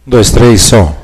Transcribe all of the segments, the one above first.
Dois, três, som.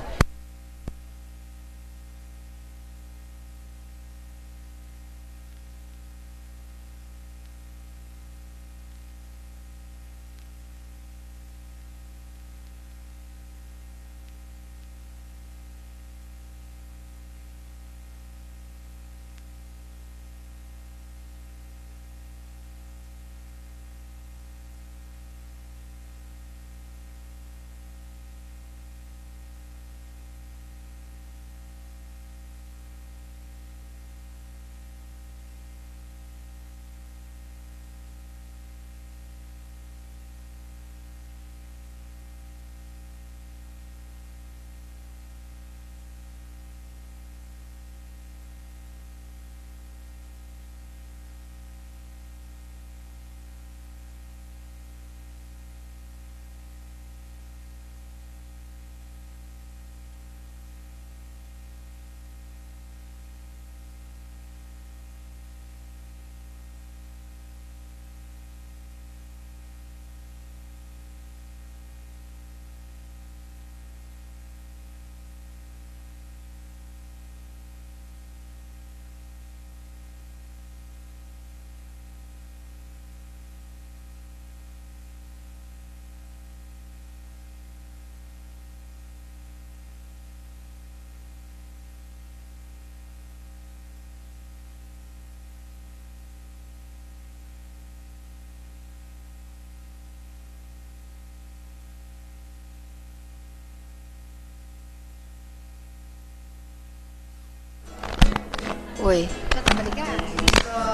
Oi. Já tava ligado?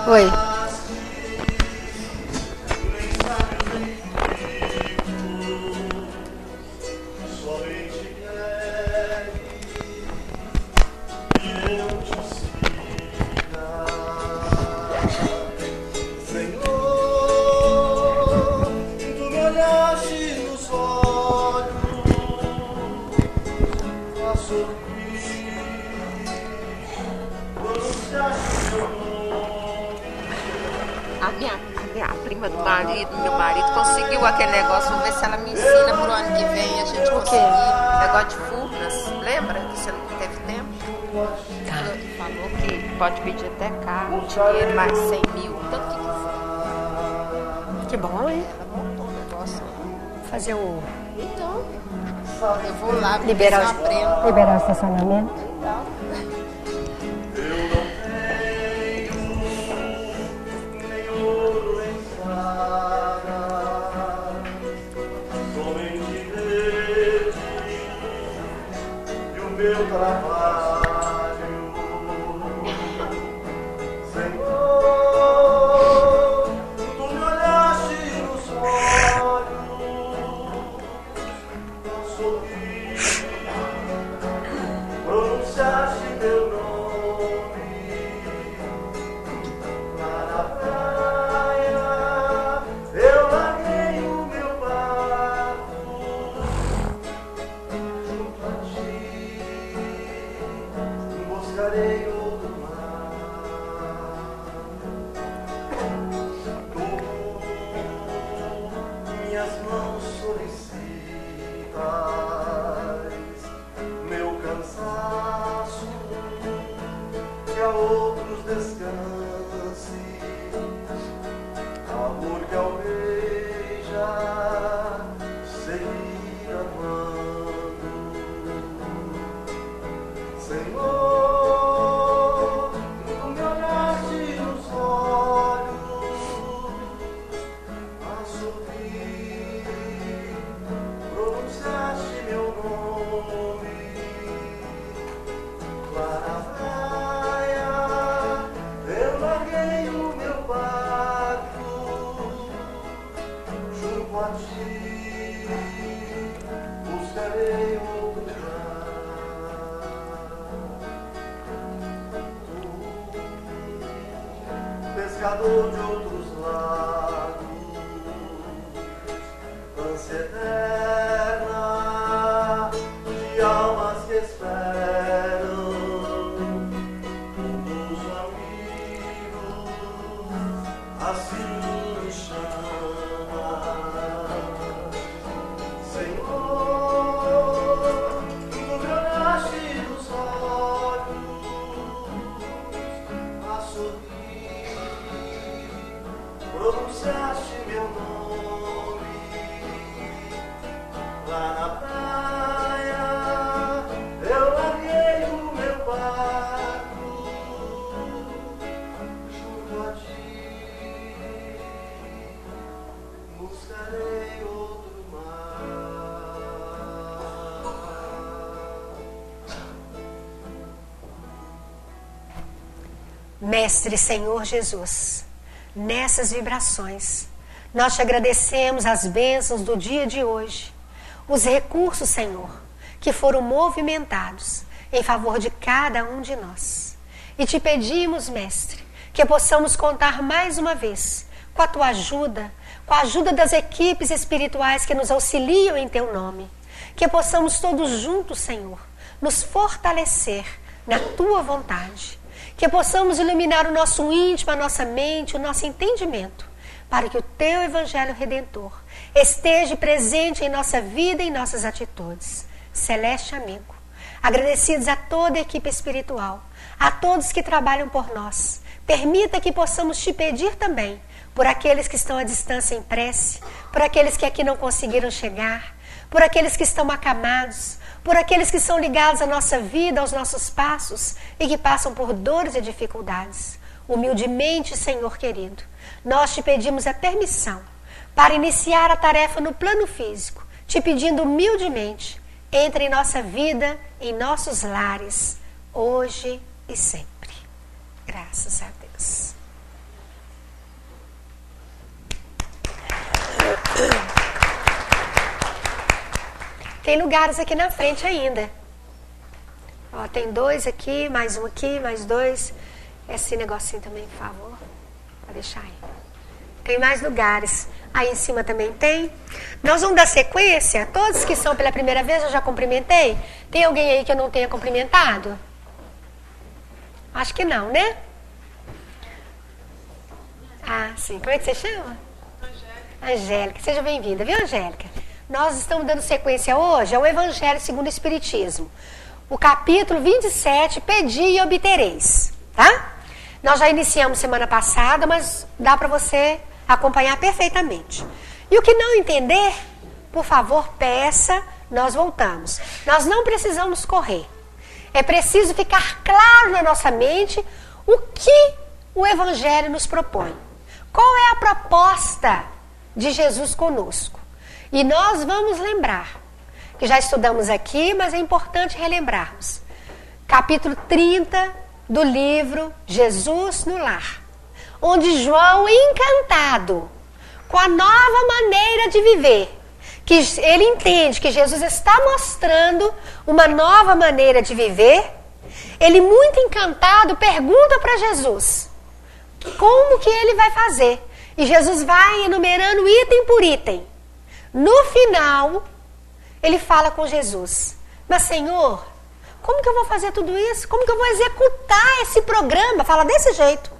Oi. A prima do marido, meu marido, conseguiu aquele negócio. Vamos ver se ela me ensina pro ano que vem a gente conseguir. Negócio de Furnas. Lembra que você não teve tempo? Tá. Falou que pode pedir até carro, dinheiro, mais 100 mil, tanto que quiser. Que bom, hein? Ela montou um negócio. Fazer o... Então, eu vou lá, Liberar, ver se eu aprendo. liberar o estacionamento. Então, meu trabalho, Senhor, tu me olhaste nos olhos, sorri, pronunciaste meu nome, lá na praia, eu larguei o meu barco, junto a ti. Buscarei outro mar. Minhas mãos solicitas, meu cansaço, que a outros descanse, amor que almeja seguir amando, Senhor, tu me olhaste nos olhos, a sorrir, pronunciaste meu nome, lá na praia, eu larguei o meu barco, junto a ti, buscarei outro pescador de outros lagos, ânsia eterna de almas que esperam, todos amigos, assim me chama, Senhor, nem outro mar. Mestre Senhor Jesus, nessas vibrações, nós te agradecemos as bênçãos do dia de hoje, os recursos, Senhor, que foram movimentados em favor de cada um de nós. E te pedimos, Mestre, que possamos contar mais uma vez com a tua ajuda, com a ajuda das equipes espirituais que nos auxiliam em teu nome. Que possamos todos juntos, Senhor, nos fortalecer na tua vontade. Que possamos iluminar o nosso íntimo, a nossa mente, o nosso entendimento, para que o teu Evangelho Redentor esteja presente em nossa vida e em nossas atitudes. Celeste amigo, agradecidos a toda a equipe espiritual, a todos que trabalham por nós, permita que possamos te pedir também por aqueles que estão à distância em prece, por aqueles que aqui não conseguiram chegar, por aqueles que estão acamados, por aqueles que são ligados à nossa vida, aos nossos passos e que passam por dores e dificuldades. Humildemente, Senhor querido, nós te pedimos a permissão para iniciar a tarefa no plano físico, te pedindo humildemente, entre em nossa vida, em nossos lares, hoje e sempre. Graças a Deus. Tem lugares aqui na frente ainda. Ó, tem 2 aqui, mais um aqui, mais 2. Esse negocinho também, por favor. Vou deixar aí. Tem mais lugares. Aí em cima também tem. Nós vamos dar sequência. Todos que são pela primeira vez eu já cumprimentei. Tem alguém aí que eu não tenha cumprimentado? Acho que não, né? Ah, sim. Como é que você chama? Angélica. Seja bem-vinda, viu, Angélica? Nós estamos dando sequência hoje ao Evangelho segundo o Espiritismo. O capítulo 27, Pedi e obtereis. Tá? Nós já iniciamos semana passada, mas dá para você acompanhar perfeitamente. E o que não entender, por favor, peça, nós voltamos. Nós não precisamos correr. É preciso ficar claro na nossa mente o que o Evangelho nos propõe. Qual é a proposta de Jesus conosco? E nós vamos lembrar, que já estudamos aqui, mas é importante relembrarmos. Capítulo 30 do livro Jesus no Lar, onde João, encantado com a nova maneira de viver, que ele entende que Jesus está mostrando uma nova maneira de viver, ele muito encantado pergunta para Jesus como que ele vai fazer. E Jesus vai enumerando item por item. No final, ele fala com Jesus: mas Senhor, como que eu vou fazer tudo isso? Como que eu vou executar esse programa? Fala desse jeito.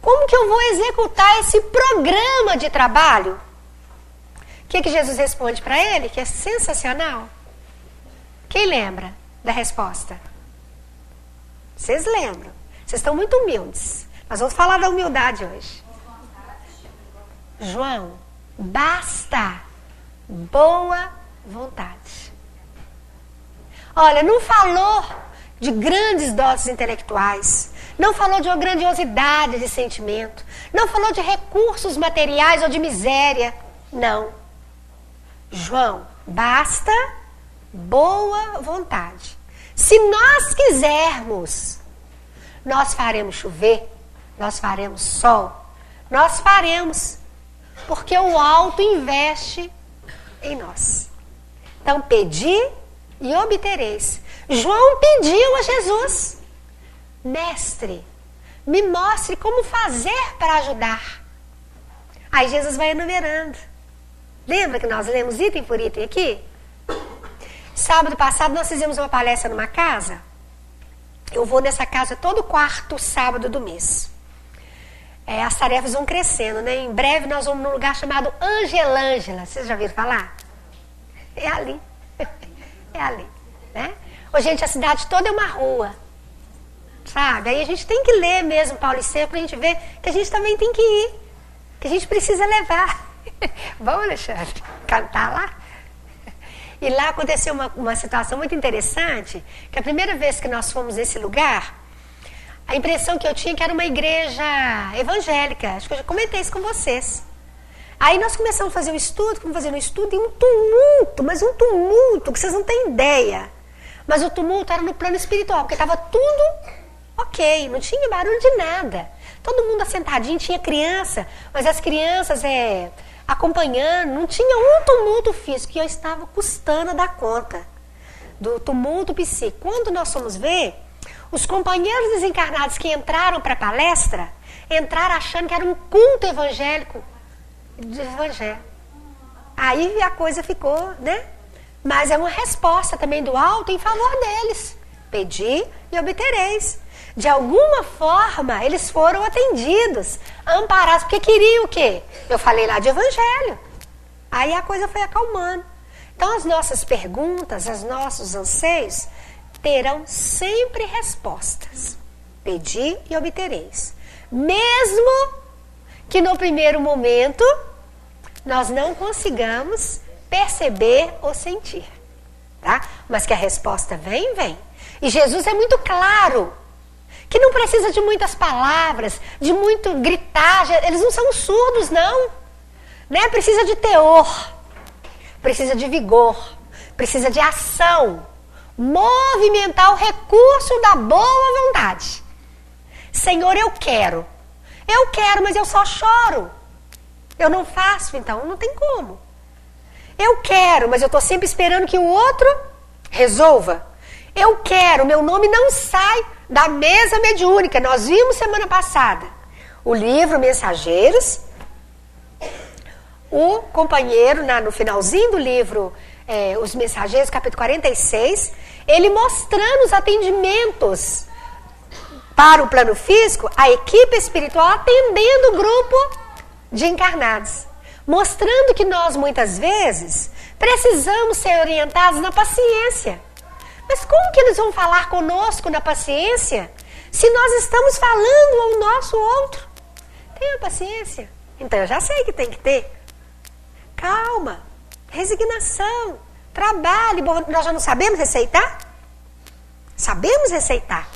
Como que eu vou executar esse programa de trabalho? O que Jesus responde para ele? Que é sensacional. Quem lembra da resposta? Vocês lembram. Vocês estão muito humildes. Nós vamos falar da humildade hoje. João, basta boa vontade. Olha, não falou de grandes doses intelectuais, não falou de uma grandiosidade de sentimento, não falou de recursos materiais ou de miséria, não. João, basta boa vontade. Se nós quisermos, nós faremos chover, nós faremos sol, nós faremos, porque o alto investe em nós. Então, pedi e obtereis. João pediu a Jesus: mestre, me mostre como fazer para ajudar. Aí Jesus vai enumerando. Lembra que nós lemos item por item aqui? Sábado passado nós fizemos uma palestra numa casa. Eu vou nessa casa todo quarto sábado do mês. As tarefas vão crescendo, né? Em breve nós vamos num lugar chamado Angelângela. Vocês já viram falar? É ali. É ali, né? Ô, gente, a cidade toda é uma rua, sabe? Aí a gente tem que ler mesmo Paulo e Seco pra gente ver que a gente também tem que ir, que a gente precisa levar. Vamos, Alexandre, cantar lá? E lá aconteceu uma situação muito interessante, que a primeira vez que nós fomos nesse lugar, a impressão que eu tinha é que era uma igreja evangélica. Acho que eu já comentei isso com vocês. Aí nós começamos a fazer um estudo, e um tumulto, mas um tumulto que vocês não têm ideia. Mas o tumulto era no plano espiritual, porque estava tudo ok, não tinha barulho de nada. Todo mundo assentadinho, tinha criança, mas as crianças acompanhando, não tinha um tumulto físico, e eu estava custando a dar conta do tumulto psíquico. Quando nós fomos ver, os companheiros desencarnados que entraram para a palestra, entraram achando que era um culto evangélico. De evangelho. Aí a coisa ficou, né? Mas é uma resposta também do alto em favor deles. Pedi e obtereis. De alguma forma, eles foram atendidos, amparados, porque queriam o quê? Eu falei lá de evangelho. Aí a coisa foi acalmando. Então as nossas perguntas, os nossos anseios, terão sempre respostas. Pedi e obtereis. Mesmo que no primeiro momento nós não consigamos perceber ou sentir, tá? Mas que a resposta vem. E Jesus é muito claro, que não precisa de muitas palavras, de muito gritar, eles não são surdos não, né? Precisa de teor, precisa de vigor, precisa de ação, movimentar o recurso da boa vontade. Senhor, eu quero, mas eu só choro. Eu não faço, então, não tem como. Eu quero, mas eu estou sempre esperando que o outro resolva. Eu quero, meu nome não sai da mesa mediúnica. Nós vimos semana passada o livro Mensageiros. O companheiro, no finalzinho do livro, Os Mensageiros, capítulo 46, ele mostrando os atendimentos para o plano físico, a equipe espiritual atendendo o grupo de encarnados, mostrando que nós muitas vezes precisamos ser orientados na paciência. Mas como que eles vão falar conosco na paciência se nós estamos falando ao nosso outro? Tenha paciência. Então eu já sei que tem que ter. Calma, resignação, trabalho. Nós já não sabemos receitar? Sabemos receitar.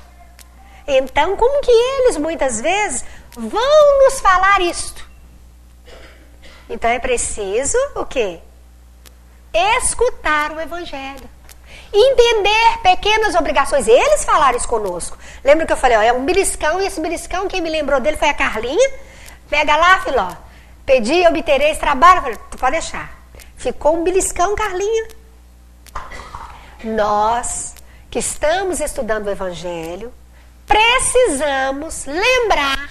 Então, como que eles, muitas vezes, vão nos falar isto? Então, é preciso, o quê? Escutar o Evangelho. Entender pequenas obrigações. Eles falaram isso conosco. Lembra que eu falei, é um beliscão, e esse beliscão, quem me lembrou dele foi a Carlinha. Pega lá, filho, ó. Pedi, obterei esse trabalho. Eu falei, tu pode deixar. Ficou um beliscão, Carlinha. Nós, que estamos estudando o Evangelho, precisamos lembrar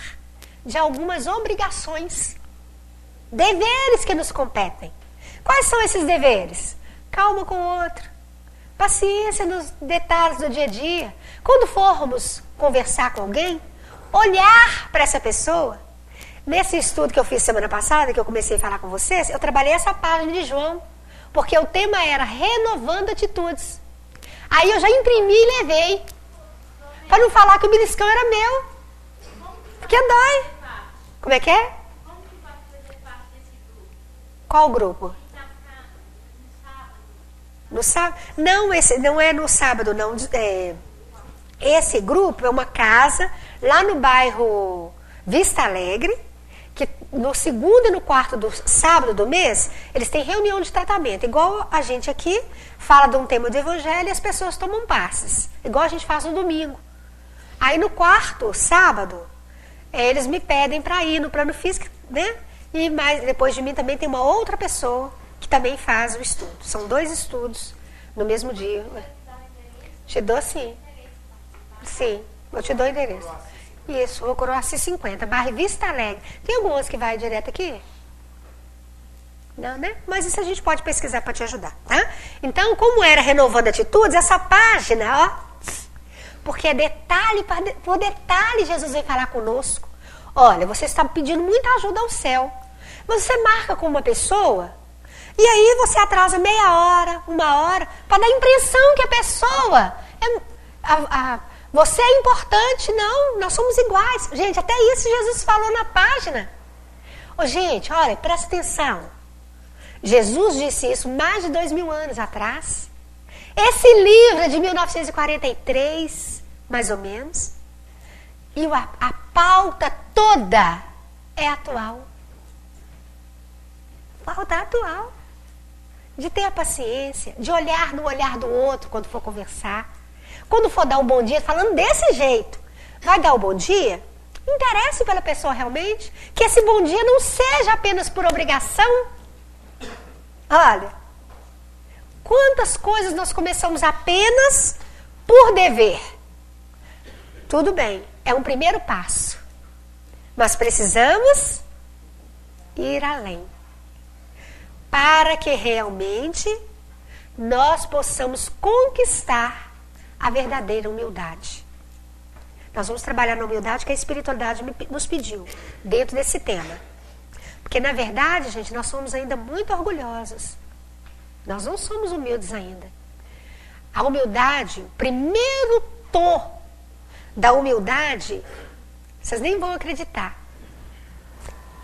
de algumas obrigações, deveres que nos competem. Quais são esses deveres? Calma com o outro, paciência nos detalhes do dia a dia. Quando formos conversar com alguém, olhar para essa pessoa. Nesse estudo que eu fiz semana passada, que eu comecei a falar com vocês, eu trabalhei essa página de João, porque o tema era renovando atitudes. Aí eu já imprimi e levei, para não falar que o beliscão era meu. Porque dói. Como é que é? Qual grupo? No sábado? Não, esse não é no sábado, não. Esse grupo é uma casa lá no bairro Vista Alegre, que no segundo e no quarto do sábado do mês, eles têm reunião de tratamento. Igual a gente aqui fala de um tema do Evangelho e as pessoas tomam passes. Igual a gente faz no domingo. Aí no quarto, sábado, eles me pedem para ir no plano físico, né? E mais, depois de mim também tem uma outra pessoa que também faz o estudo. São 2 estudos no mesmo dia. Te dou sim. Sim, eu te dou o endereço. Isso, o Coroaci 50, bairro Vista Alegre. Tem algumas que vai direto aqui? Não, né? Mas isso a gente pode pesquisar para te ajudar, tá? Então, como era Renovando Atitudes, essa página, ó, porque é detalhe por detalhe Jesus vem falar conosco. Olha, você está pedindo muita ajuda ao céu. Mas você marca com uma pessoa e aí você atrasa meia hora, 1 hora, para dar a impressão que a pessoa você é importante. Não, nós somos iguais. Gente, até isso Jesus falou na página. Ô, gente, olha, presta atenção. Jesus disse isso mais de 2000 anos atrás. Esse livro é de 1943, mais ou menos. E a pauta toda é atual. falta atual. De ter a paciência, de olhar no olhar do outro quando for conversar. Quando for dar um bom dia, falando desse jeito. Vai dar o bom dia? Interesse pela pessoa realmente. Que esse bom dia não seja apenas por obrigação. Olha, quantas coisas nós começamos apenas por dever. Tudo bem, é um primeiro passo. Mas precisamos ir além. Para que realmente nós possamos conquistar a verdadeira humildade. Nós vamos trabalhar na humildade que a espiritualidade nos pediu, dentro desse tema. Porque, na verdade, gente, nós somos ainda muito orgulhosos. Nós não somos humildes ainda. A humildade, o primeiro tom da humildade, vocês nem vão acreditar,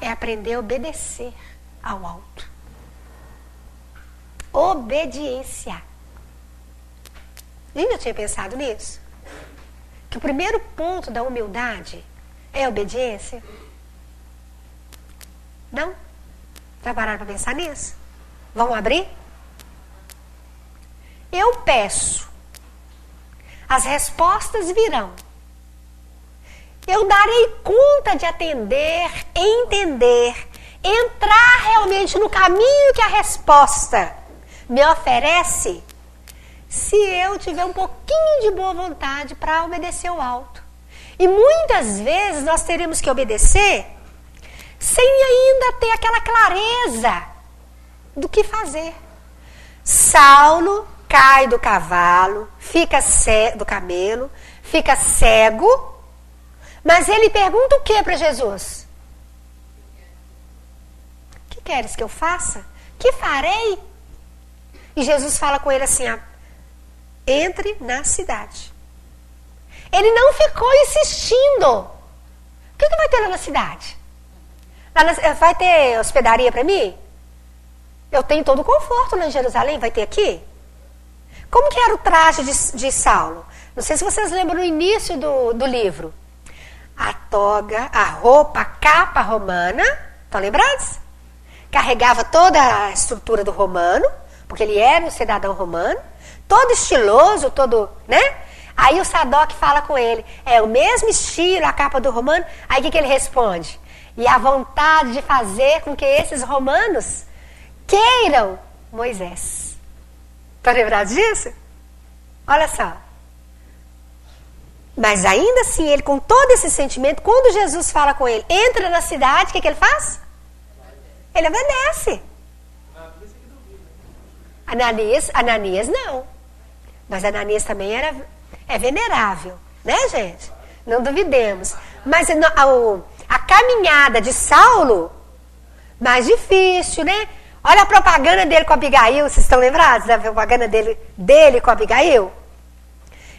é aprender a obedecer ao alto. Obediência. Nem eu tinha pensado nisso. Que o primeiro ponto da humildade é a obediência. Não? Já pararam para pensar nisso? Vamos abrir? Eu peço. As respostas virão. Eu darei conta de atender, entender, entrar realmente no caminho que a resposta me oferece, se eu tiver um pouquinho de boa vontade para obedecer o alto. E muitas vezes nós teremos que obedecer sem ainda ter aquela clareza do que fazer. Saulo cai do cavalo, fica do camelo, fica cego, mas ele pergunta o que para Jesus? O que queres que eu faça? Que farei? E Jesus fala com ele assim, entre na cidade. Ele não ficou insistindo. O que vai ter lá na cidade? Vai ter hospedaria para mim? Eu tenho todo o conforto lá em Jerusalém, vai ter aqui? Como que era o traje de Saulo? Não sei se vocês lembram no início do livro. A toga, a roupa, a capa romana, estão lembrados? Carregava toda a estrutura do romano, porque ele era um cidadão romano, todo estiloso, todo, né? Aí o Sadoc fala com ele, é o mesmo estilo, a capa do romano. Aí o que ele responde? E a vontade de fazer com que esses romanos queiram Moisés. Estão lembrados disso? Olha só. Mas ainda assim, ele com todo esse sentimento, quando Jesus fala com ele, entra na cidade, o que ele faz? Ele obedece. Ananias não. Mas Ananias também é venerável, né, gente? Não duvidemos. Mas a caminhada de Saulo, mais difícil, né? Olha a propaganda dele com Abigail, vocês estão lembrados da propaganda dele com Abigail?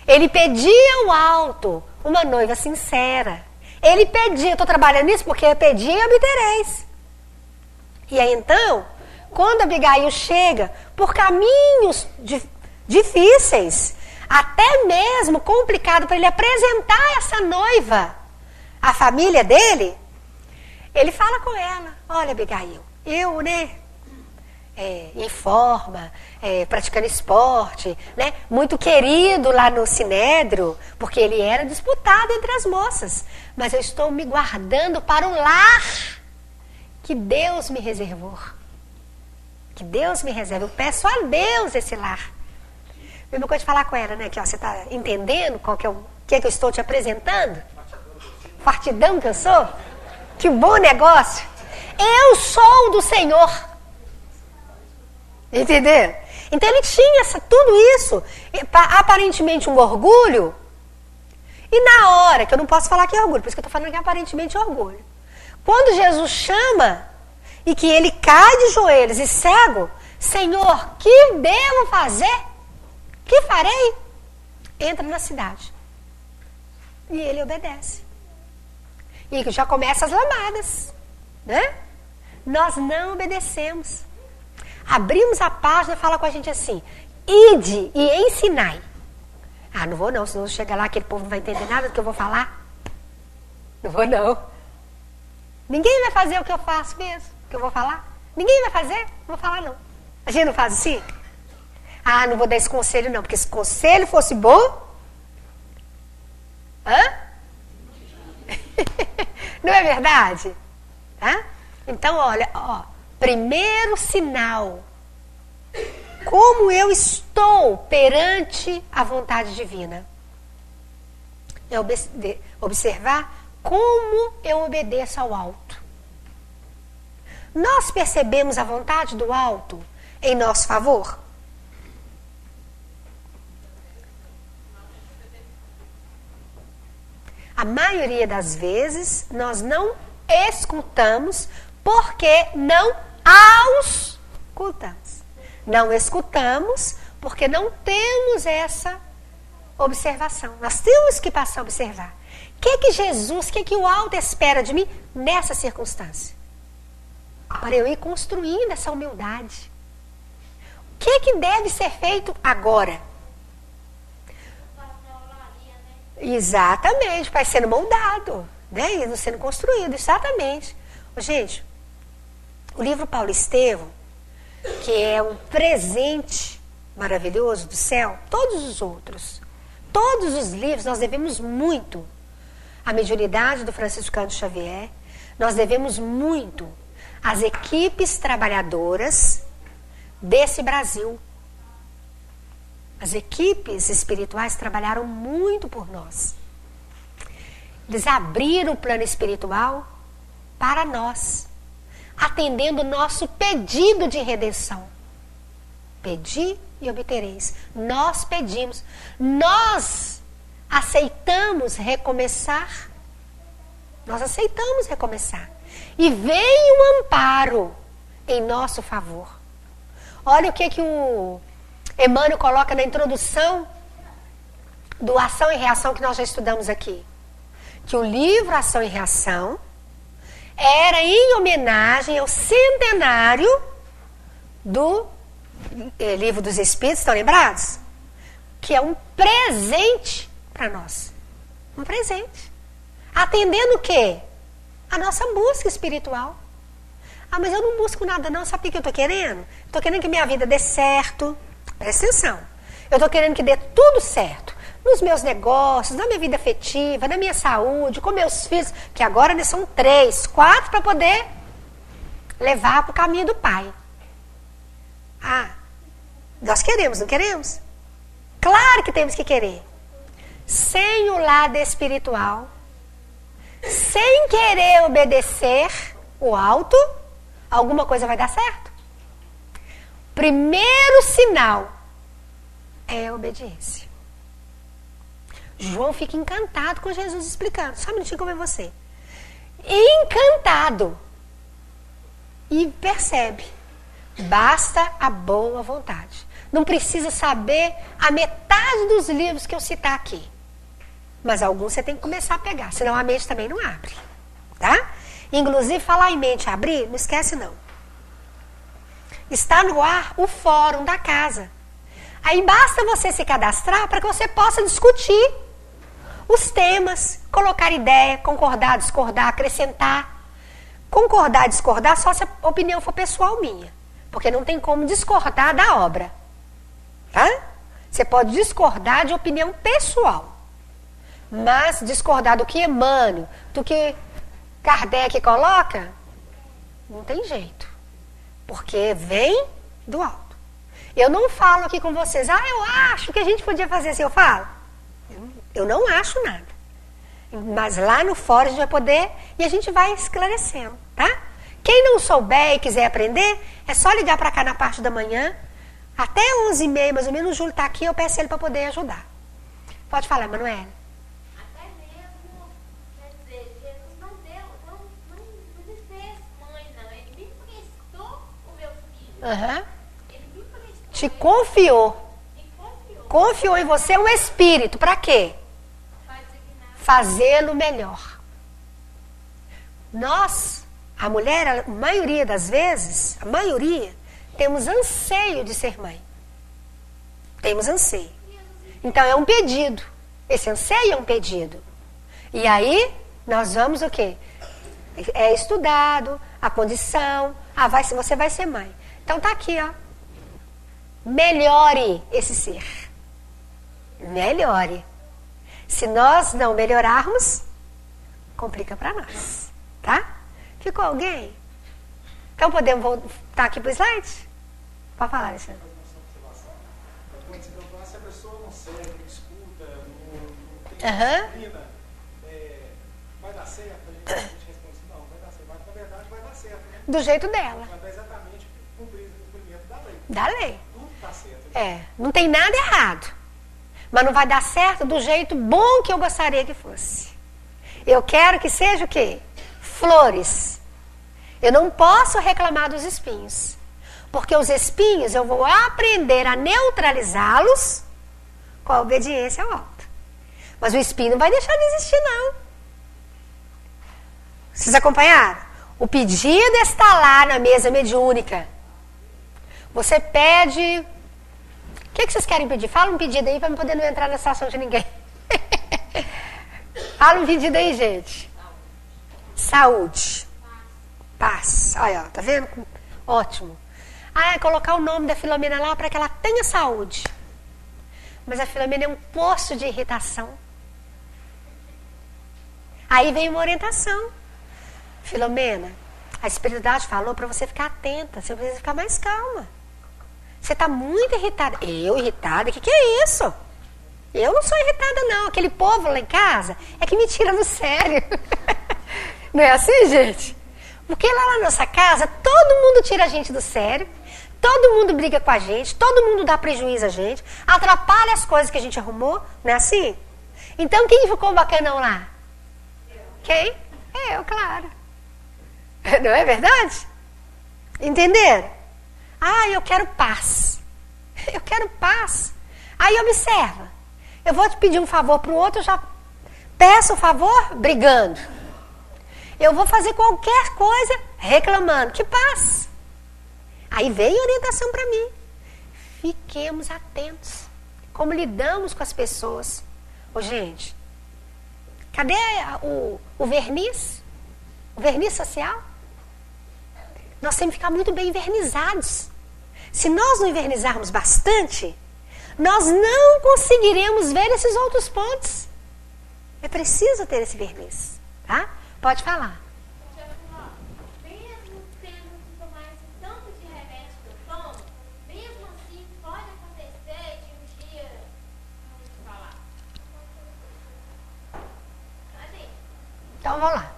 Ele pedia o alto, uma noiva sincera. Ele pedia, eu estou trabalhando nisso porque eu pedi e obtereis. E aí então, quando Abigail chega por caminhos difíceis, até mesmo complicado para ele apresentar essa noiva à família dele, ele fala com ela, olha Abigail, eu, né, em forma, praticando esporte, né, muito querido lá no Sinédrio, porque ele era disputado entre as moças, mas eu estou me guardando para o lar que Deus me reservou. Que Deus me reserva. Eu peço a Deus esse lar. Mesma coisa de falar com ela, né? Que ó, você está entendendo qual que é que eu estou te apresentando? Partidão que eu sou? Que bom negócio. Eu sou do Senhor. Entendeu? Então ele tinha tudo isso. Aparentemente um orgulho. E na hora, que eu não posso falar que é orgulho, por isso que eu estou falando que é aparentemente orgulho. Quando Jesus chama e que ele cai de joelhos e cego, Senhor, que devo fazer? Que farei? Entra na cidade. E ele obedece. E já começa as lamadas, né? Nós não obedecemos. Abrimos a página e fala com a gente assim, ide e ensinai. Ah, não vou não, senão chega lá, aquele povo não vai entender nada do que eu vou falar. Não vou não. Ninguém vai fazer o que eu faço mesmo, o que eu vou falar. Ninguém vai fazer? Não vou falar não. A gente não faz assim? Ah, não vou dar esse conselho não, porque se conselho fosse bom... Hã? Não é verdade? Tá? Então, olha, ó, primeiro sinal. Como eu estou perante a vontade divina? É observar como eu obedeço ao alto. Nós percebemos a vontade do alto em nosso favor? A maioria das vezes nós não escutamos porque não auscultamos. Não escutamos porque não temos essa observação. Nós temos que passar a observar. O que Jesus, o que o alto espera de mim nessa circunstância? Para eu ir construindo essa humildade. O que deve ser feito agora? Exatamente, vai sendo moldado, né? Indo sendo construído, exatamente. Gente, o livro Paulo Estevão, que é um presente maravilhoso do céu, todos os livros nós devemos muito à mediunidade do Franciscano Xavier, nós devemos muito às equipes trabalhadoras desse Brasil. As equipes espirituais trabalharam muito por nós. Eles abriram o plano espiritual para nós, atendendo o nosso pedido de redenção. Pedi e obtereis. Nós pedimos. Nós aceitamos recomeçar. Nós aceitamos recomeçar. E vem um amparo em nosso favor. Olha o que o Emmanuel coloca na introdução do Ação e Reação que nós já estudamos aqui. Que o livro Ação e Reação era em homenagem ao centenário do Livro dos Espíritos, estão lembrados? Que é um presente para nós. Um presente. Atendendo o quê? A nossa busca espiritual. Ah, mas eu não busco nada não, sabe o que eu estou querendo? Estou querendo que minha vida dê certo. Presta atenção. Eu estou querendo que dê tudo certo. Nos meus negócios, na minha vida afetiva, na minha saúde, com meus filhos, que agora são 3, 4 para poder levar para o caminho do Pai. Ah, nós queremos, não queremos? Claro que temos que querer. Sem o lado espiritual, sem querer obedecer o alto, alguma coisa vai dar certo. Primeiro sinal é a obediência. João fica encantado com Jesus explicando. Só um minutinho que eu vejo você. Encantado. E percebe. Basta a boa vontade. Não precisa saber a metade dos livros que eu citar aqui. Mas alguns você tem que começar a pegar. Senão a mente também não abre. Tá? Inclusive, falar em mente abrir, não esquece não. Está no ar o fórum da casa. Aí basta você se cadastrar para que você possa discutir os temas, colocar ideia, concordar, discordar, acrescentar. Concordar, discordar só se a opinião for pessoal minha. Porque não tem como discordar da obra. Tá? Você pode discordar de opinião pessoal. Mas discordar do que Emmanuel, do que Kardec coloca, não tem jeito. Porque vem do alto. Eu não falo aqui com vocês, eu acho que a gente podia fazer assim, eu falo. Eu não acho nada. Mas lá no fórum a gente vai poder e a gente vai esclarecendo, tá? Quem não souber e quiser aprender, é só ligar para cá na parte da manhã, até 11h30, mais ou menos, o Júlio está aqui, eu peço ele para poder ajudar. Pode falar, Manoela. Até mesmo, quer dizer, Jesus não me fez mãe, não. Ele me prestou o meu filho. Ele me prestou. Te confiou. Me confiou. Confiou em você o Espírito. Para quê? Fazê-lo melhor. Nós, a mulher, a maioria das vezes, temos anseio de ser mãe. Temos anseio. Então é um pedido. Esse anseio é um pedido. E aí, nós vamos o quê? É estudado a condição, Ah, você vai ser mãe. Então tá aqui, ó. Melhore esse ser. Melhore. Se nós não melhorarmos, complica para nós. Tá? Ficou alguém? Então podemos voltar aqui pro slide? Pode falar, Alexandre. Quando se preocupar, se a pessoa não segue, não escuta, não tem disciplina, vai dar certo? A gente responde assim, não, vai dar certo. Mas, na verdade, vai dar certo. Né? Do jeito dela. Vai dar exatamente o cumprimento da lei. Da lei. Tudo está certo. Né? Não tem nada errado. Mas não vai dar certo do jeito bom que eu gostaria que fosse. Eu quero que seja o quê? Flores. Eu não posso reclamar dos espinhos. Porque os espinhos eu vou aprender a neutralizá-los com a obediência ao alto. Mas o espinho não vai deixar de existir, não. Vocês acompanharam? O pedido está lá na mesa mediúnica. Você pede... O que vocês querem pedir? Fala um pedido aí para não poder não entrar na situação de ninguém. Fala um pedido aí, gente. Saúde. Paz. Olha, ó, tá vendo? Ótimo. Ah, colocar o nome da Filomena lá para que ela tenha saúde. Mas a Filomena é um poço de irritação. Aí vem uma orientação. Filomena, a espiritualidade falou para você ficar atenta. Você precisa ficar mais calma. Você está muito irritada. Eu irritada? O que é isso? Eu não sou irritada, não. Aquele povo lá em casa é que me tira do sério. Não é assim, gente? Porque lá na nossa casa, todo mundo tira a gente do sério. Todo mundo briga com a gente. Todo mundo dá prejuízo a gente. Atrapalha as coisas que a gente arrumou. Não é assim? Então, quem ficou bacanão lá? Quem? Eu, claro. Não é verdade? Entenderam? Ah, eu quero paz. Eu quero paz. Aí observa. Eu vou te pedir um favor para o outro, eu já peço o favor brigando. Eu vou fazer qualquer coisa reclamando. Que paz. Aí vem a orientação para mim. Fiquemos atentos. Como lidamos com as pessoas. Ô, gente, cadê o verniz? O verniz social? Nós temos que ficar muito bem envernizados. Se nós não invernizarmos bastante, nós não conseguiremos ver esses outros pontos. É preciso ter esse verniz, tá? Pode falar. Mesmo tendo que tomar esse tanto de remédio que eu tomo, mesmo assim pode acontecer de um dia, vamos falar. Cadê? Então vamos lá.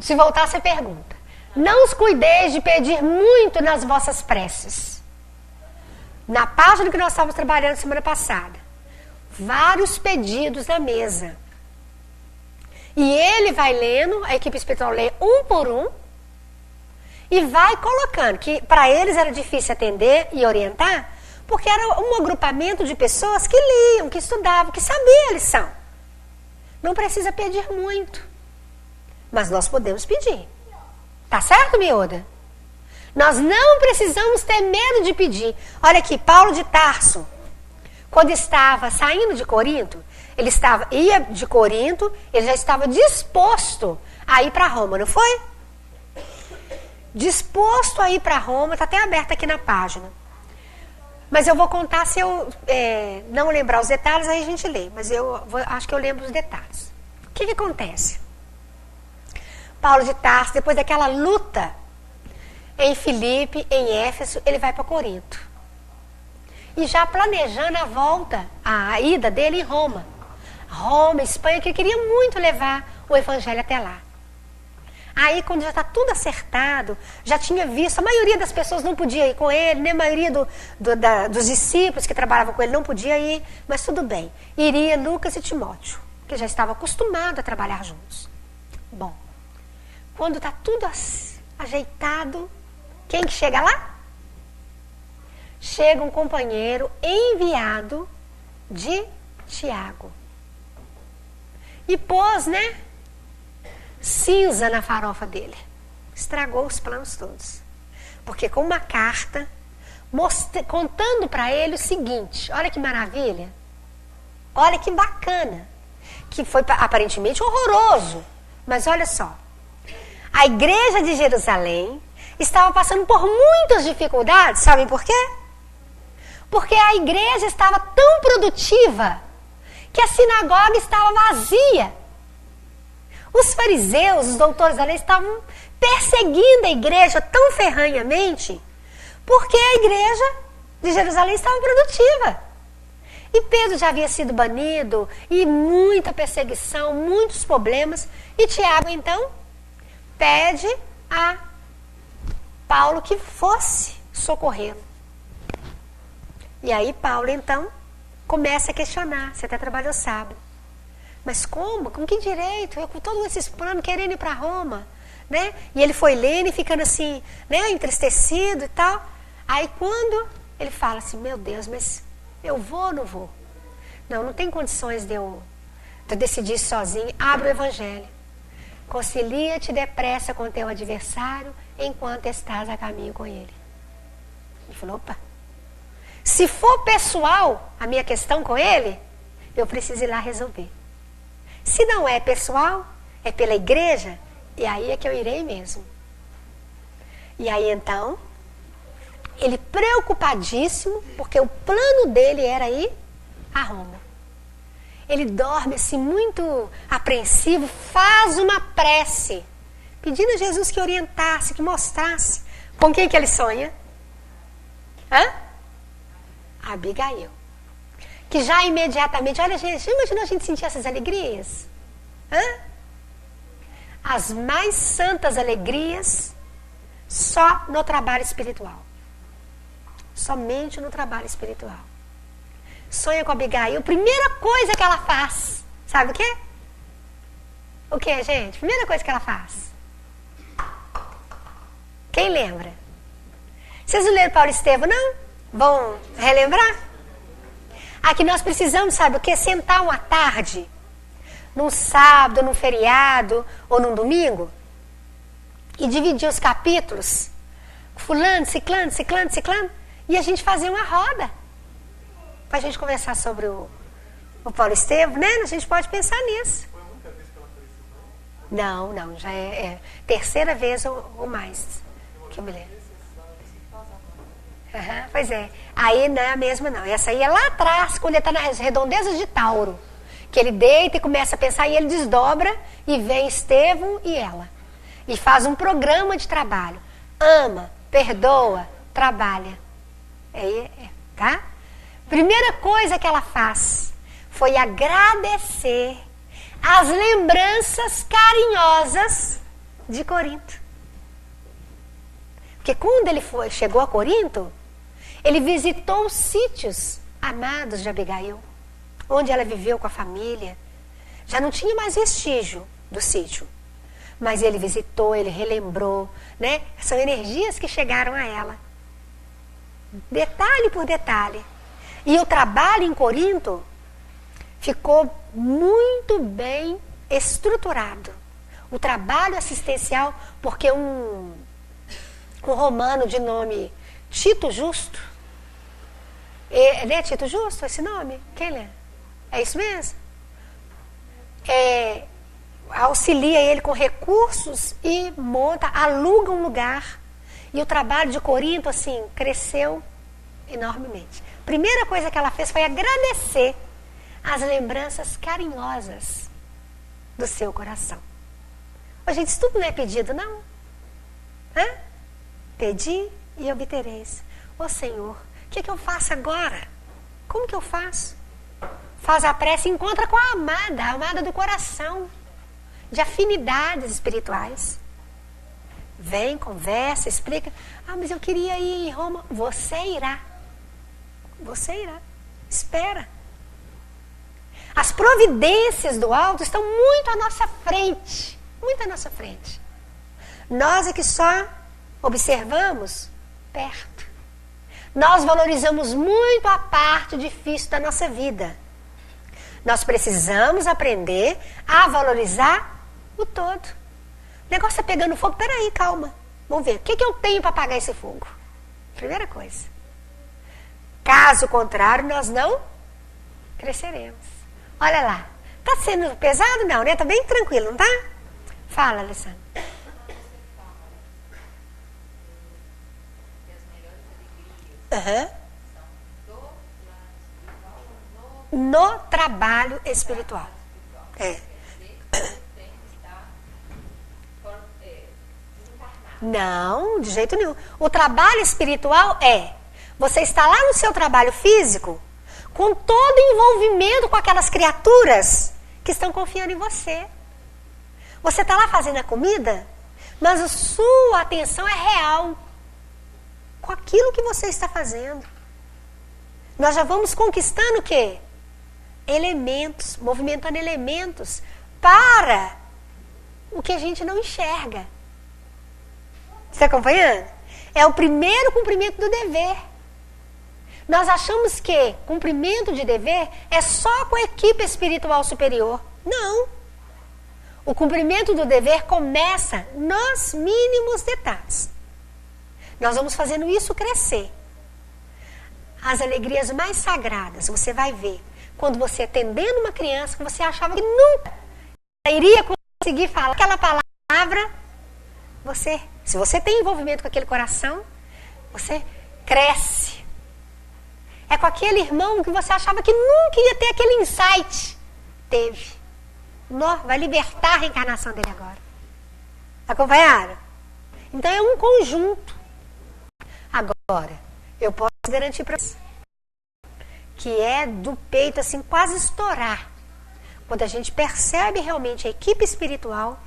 Se voltar, você pergunta. Não os cuideis de pedir muito nas vossas preces. Na página que nós estávamos trabalhando semana passada, vários pedidos na mesa. E ele vai lendo, a equipe espiritual lê um por um, e vai colocando, que para eles era difícil atender e orientar, porque era um agrupamento de pessoas que liam, que estudavam, que sabiam a lição. Não precisa pedir muito, mas nós podemos pedir. Tá certo, miúda? Nós não precisamos ter medo de pedir. Olha aqui, Paulo de Tarso, quando estava saindo de Corinto, ia de Corinto, ele já estava disposto a ir para Roma, não foi? Disposto a ir para Roma, está até aberto aqui na página. Mas eu vou contar, se eu não lembrar os detalhes, aí a gente lê. Mas acho que eu lembro os detalhes. O que acontece? Paulo de Tarso, depois daquela luta em Filipe, em Éfeso, ele vai para Corinto. E já planejando a volta, a ida dele em Roma. Roma, Espanha, que ele queria muito levar o evangelho até lá. Aí, quando já está tudo acertado, já tinha visto, a maioria das pessoas não podia ir com ele, nem a maioria dos discípulos que trabalhavam com ele não podia ir, mas tudo bem. Iria Lucas e Timóteo, que já estavam acostumados a trabalhar juntos. Bom, quando está tudo ajeitado, quem que chega lá? Chega um companheiro enviado de Tiago. E pôs, cinza na farofa dele. Estragou os planos todos. Porque com uma carta, contando para ele o seguinte, olha que maravilha, olha que bacana, que foi aparentemente horroroso, mas olha só, a igreja de Jerusalém estava passando por muitas dificuldades. Sabem por quê? Porque a igreja estava tão produtiva que a sinagoga estava vazia. Os fariseus, os doutores da lei, estavam perseguindo a igreja tão ferranhamente porque a igreja de Jerusalém estava produtiva. E Pedro já havia sido banido, e muita perseguição, muitos problemas. E Tiago, então, pede a Paulo que fosse socorrê-lo. E aí Paulo, então, começa a questionar. Você até trabalhou sábado. Mas como? Com que direito? Eu com todos esses planos, querendo ir para Roma. Né? E ele foi lendo e ficando assim, né, entristecido e tal. Aí quando ele fala assim, meu Deus, mas eu vou ou não vou? Não tem condições de eu decidir sozinho. Abre o evangelho. Concilia-te depressa com teu adversário enquanto estás a caminho com ele. Ele falou, opa, se for pessoal a minha questão com ele, eu preciso ir lá resolver. Se não é pessoal, é pela igreja, e aí é que eu irei mesmo. E aí então, ele preocupadíssimo, porque o plano dele era ir a Roma. Ele dorme assim muito apreensivo, faz uma prece, pedindo a Jesus que orientasse, que mostrasse. Com quem que ele sonha? Abigail. Que já imediatamente, olha gente, imagina a gente sentir essas alegrias? As mais santas alegrias só no trabalho espiritual. Somente no trabalho espiritual. Sonha com Abigail. A primeira coisa que ela faz, sabe o quê? O que, gente? Primeira coisa que ela faz. Quem lembra? Vocês não leram Paulo Estevam, não? Vão relembrar? Aqui nós precisamos, sabe o quê? Sentar uma tarde, num sábado, num feriado ou num domingo, e dividir os capítulos, fulano, ciclano, ciclano, ciclano, e a gente fazer uma roda, para a gente conversar sobre o Paulo Estevam, né? A gente pode pensar nisso. Foi a única vez que ela apareceu? Não, já é terceira vez ou mais, que eu me lembro. Pois é, aí não é a mesma não, essa aí é lá atrás, quando ele está nas redondezas de Tauro, que ele deita e começa a pensar, e ele desdobra, e vem Estevão e ela, e faz um programa de trabalho, ama, perdoa, trabalha, tá? Primeira coisa que ela faz foi agradecer as lembranças carinhosas de Corinto. Porque quando ele chegou a Corinto, ele visitou os sítios amados de Abigail, onde ela viveu com a família. Já não tinha mais vestígio do sítio, mas ele visitou, ele relembrou, né? São energias que chegaram a ela, detalhe por detalhe. E o trabalho em Corinto ficou muito bem estruturado. O trabalho assistencial, porque um romano de nome Tito Justo, né, Tito Justo, esse nome? Quem lê? É isso mesmo? Auxilia ele com recursos e aluga um lugar. E o trabalho de Corinto, assim, cresceu enormemente. Primeira coisa que ela fez foi agradecer as lembranças carinhosas do seu coração. Ô, gente, isso tudo não é pedido, não? Pedi e obtereis. Ô Senhor, o que eu faço agora? Como que eu faço? Faz a prece e encontra com a amada do coração, de afinidades espirituais. Vem, conversa, explica. Mas eu queria ir em Roma. Você irá. Você irá. Espera. As providências do alto estão muito à nossa frente. Muito à nossa frente. Nós é que só observamos perto. Nós valorizamos muito a parte difícil da nossa vida. Nós precisamos aprender a valorizar o todo. O negócio está pegando fogo. Peraí, calma. Vamos ver. O que eu tenho para apagar esse fogo? Primeira coisa. Caso contrário, nós não cresceremos. Olha lá. Está sendo pesado? Não, né? Está bem tranquilo, não está? Fala, Alessandra. Uhum. No trabalho espiritual. É. Não, de jeito nenhum. O trabalho espiritual é: você está lá no seu trabalho físico, com todo envolvimento com aquelas criaturas que estão confiando em você. Você está lá fazendo a comida, mas a sua atenção é real com aquilo que você está fazendo. Nós já vamos conquistando o quê? Elementos, movimentando elementos para o que a gente não enxerga. Está acompanhando? É o primeiro cumprimento do dever. Nós achamos que cumprimento de dever é só com a equipe espiritual superior. Não. O cumprimento do dever começa nos mínimos detalhes. Nós vamos fazendo isso crescer. As alegrias mais sagradas, você vai ver, quando você atendendo uma criança que você achava que nunca iria conseguir falar aquela palavra, se você tem envolvimento com aquele coração, você cresce. É com aquele irmão que você achava que nunca ia ter aquele insight. Teve. Vai libertar a reencarnação dele agora. Acompanharam? Então é um conjunto. Agora, eu posso garantir para você que é do peito assim quase estourar. Quando a gente percebe realmente a equipe espiritual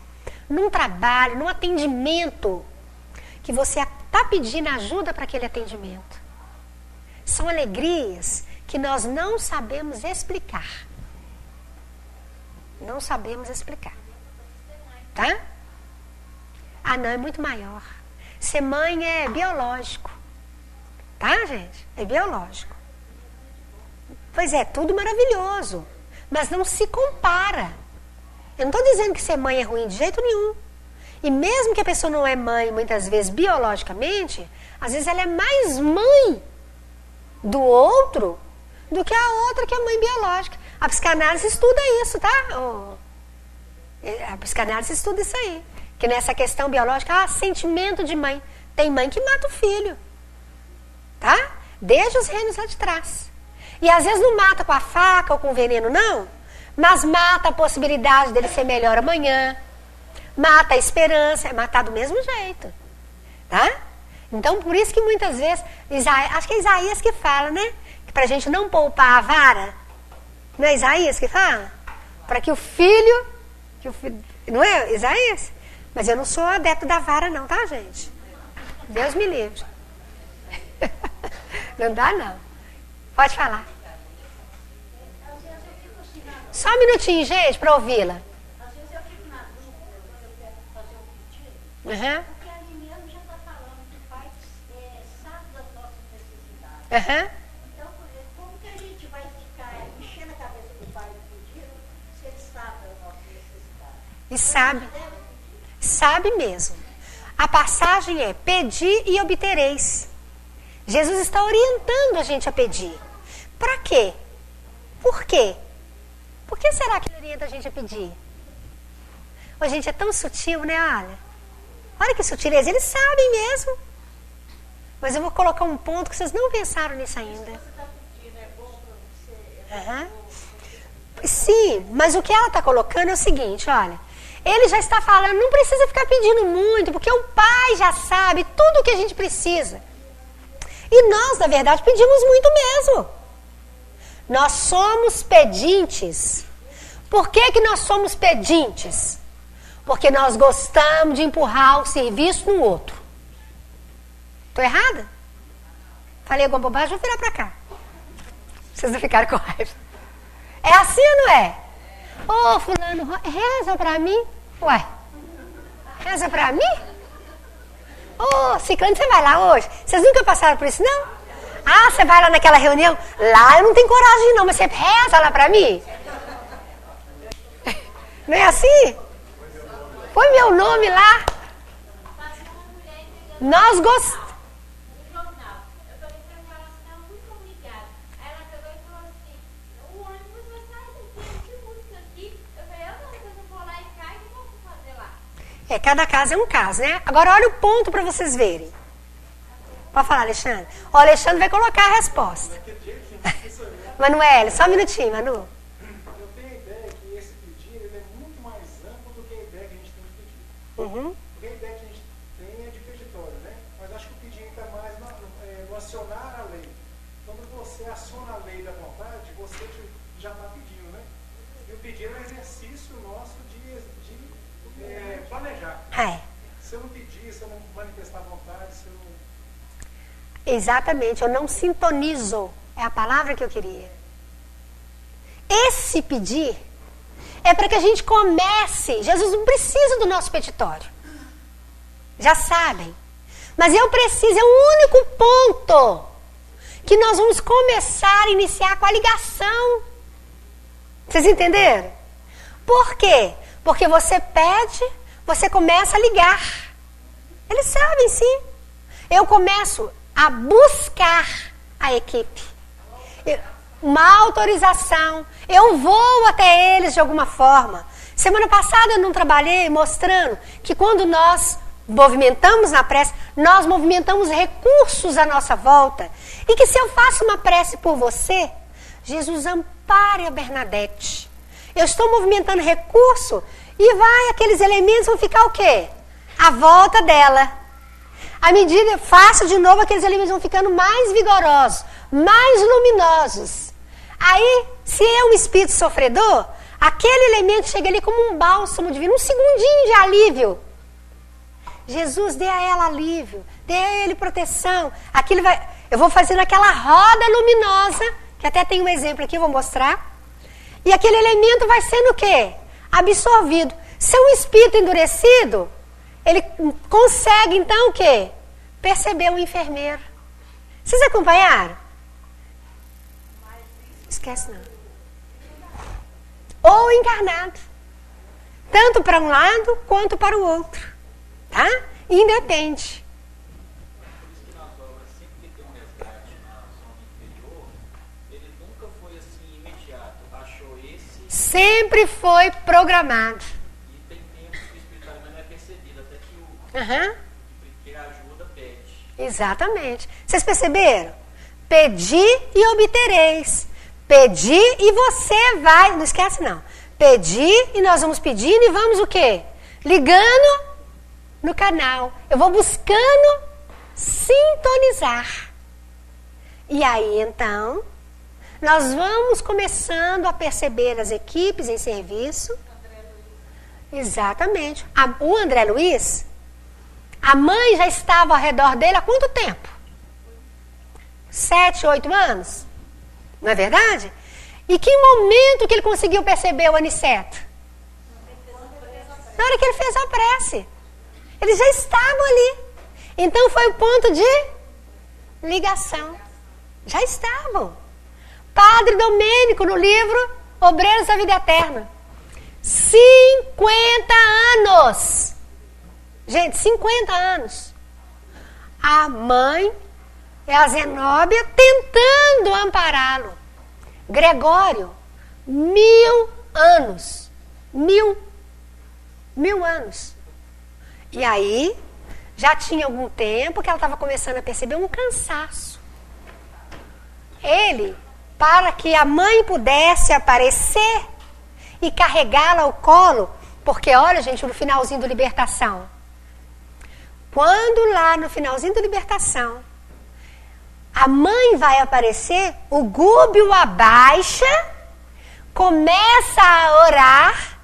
num trabalho, num atendimento, que você está pedindo ajuda para aquele atendimento. São alegrias que nós não sabemos explicar. Não sabemos explicar. Tá? Ah, não, é muito maior. Ser mãe é biológico. Tá, gente? É biológico. Pois é, tudo maravilhoso. Mas não se compara. Eu não estou dizendo que ser mãe é ruim de jeito nenhum. E mesmo que a pessoa não é mãe, muitas vezes, biologicamente, às vezes ela é mais mãe do outro do que a outra que é mãe biológica. A psicanálise estuda isso, tá? A psicanálise estuda isso aí. Que nessa questão biológica, sentimento de mãe. Tem mãe que mata o filho. Tá? Desde os reinos lá de trás. E às vezes não mata com a faca ou com o veneno, não. Mas mata a possibilidade dele ser melhor amanhã. Mata a esperança. É matar do mesmo jeito. Tá? Então, por isso que muitas vezes, acho que é Isaías que fala, né? Que pra gente não poupar a vara. Não é Isaías que fala? Para que o filho... Não é Isaías? Mas eu não sou adepto da vara não, tá, gente? Deus me livre. Não dá, não. Pode falar. Só um minutinho, gente, para ouvi-la. Às vezes eu fico na dúvida, quando eu quero fazer um pedido, porque ali mesmo já está falando que o Pai sabe das nossas necessidades. Então, como que a gente vai ficar enchendo a cabeça do Pai do pedido se ele sabe das nossas necessidades? E sabe. Sabe mesmo. A passagem é: pedi e obtereis. Jesus está orientando a gente a pedir. Para quê? Por quê? Por que será que ele orienta a gente a pedir? Ô, gente, é tão sutil, né? Olha que sutileza. Eles sabem mesmo. Mas eu vou colocar um ponto que vocês não pensaram nisso ainda. Sim, mas o que ela está colocando é o seguinte, olha. Ele já está falando, não precisa ficar pedindo muito, porque o Pai já sabe tudo o que a gente precisa. E nós, na verdade, pedimos muito mesmo. Nós somos pedintes. Por que que nós somos pedintes? Porque nós gostamos de empurrar o serviço no outro. Estou errada? Falei alguma bobagem? Vou virar para cá. Vocês não ficaram com raiva. É assim ou não é? Ô, fulano, reza para mim. Ué, reza para mim? Ô, Ciclano, você vai lá hoje? Vocês nunca passaram por isso, não? Ah, você vai lá naquela reunião? Lá eu não tenho coragem não, mas você reza lá para mim? Não é assim? Põe meu nome lá. Nós gostamos. Cada caso é um caso, né? Agora olha o ponto para vocês verem. Pode falar, Alexandre. O Alexandre vai colocar a resposta. Manuel, só um minutinho, Manu. Eu tenho a ideia que esse pedir ele é muito mais amplo do que a ideia que a gente tem de pedir. Uhum. Porque a ideia que a gente tem é de peditório, né? Mas acho que o pedir está mais no acionar a lei. Quando você aciona a lei da vontade, você já está pedindo, né? E o pedir é um exercício nosso de planejar. Se eu não pedir, se eu não manifestar vontade, se eu não... Exatamente, eu não sintonizo. É a palavra que eu queria. Esse pedir é para que a gente comece. Jesus não precisa do nosso petitório. Já sabem. Mas eu preciso, é o único ponto que nós vamos começar a iniciar com a ligação. Vocês entenderam? Por quê? Porque você pede, você começa a ligar. Eles sabem, sim. Eu começo a buscar a equipe. Uma autorização. Eu vou até eles de alguma forma. Semana passada eu não trabalhei mostrando que quando nós movimentamos na prece, nós movimentamos recursos à nossa volta. E que se eu faço uma prece por você, Jesus ampare a Bernadette. Eu estou movimentando recurso e aqueles elementos vão ficar o quê? À volta dela. À medida que eu faço de novo, aqueles elementos vão ficando mais vigorosos, mais luminosos. Aí, se é um espírito sofredor, aquele elemento chega ali como um bálsamo divino, um segundinho de alívio. Jesus, dê a ela alívio, dê a ele proteção. Eu vou fazendo aquela roda luminosa, que até tem um exemplo aqui, eu vou mostrar. E aquele elemento vai sendo o quê? Absorvido. Se é um espírito endurecido, ele consegue, então, o quê? Perceber o enfermeiro. Vocês acompanharam? Esquece não. Ou encarnado. Tanto para um lado, quanto para o outro. Tá? Independe. Por isso que nas obras, sempre que tem um resgate na zona inferior, ele nunca foi assim imediato. Achou esse... Sempre foi programado. E tem tempos que o espiritual não é percebido, até que o que ajuda pede. Exatamente. Vocês perceberam? Pedi e obtereis. Pedi e você vai... Não esquece não. Pedi e nós vamos pedindo e vamos o quê? Ligando no canal. Eu vou buscando sintonizar. E aí, então, nós vamos começando a perceber as equipes em serviço. Exatamente. O André Luiz, a mãe já estava ao redor dele há quanto tempo? 7, 8 anos? Não é verdade? E que momento que ele conseguiu perceber o Aniceto? Na hora que ele fez a prece. Eles já estavam ali. Então foi o ponto de ligação. Já estavam. Padre Domênico, no livro Obreiros da Vida Eterna. 50 anos. Gente, 50 anos. A mãe é a Zenóbia tentando ampará-lo. Gregório, 1000 anos. 1000 anos. E aí, já tinha algum tempo que ela estava começando a perceber um cansaço. Ele, para que a mãe pudesse aparecer e carregá-la ao colo, porque olha, gente, no finalzinho do Libertação, quando lá no finalzinho do Libertação, a mãe vai aparecer, o Gúbio abaixa, começa a orar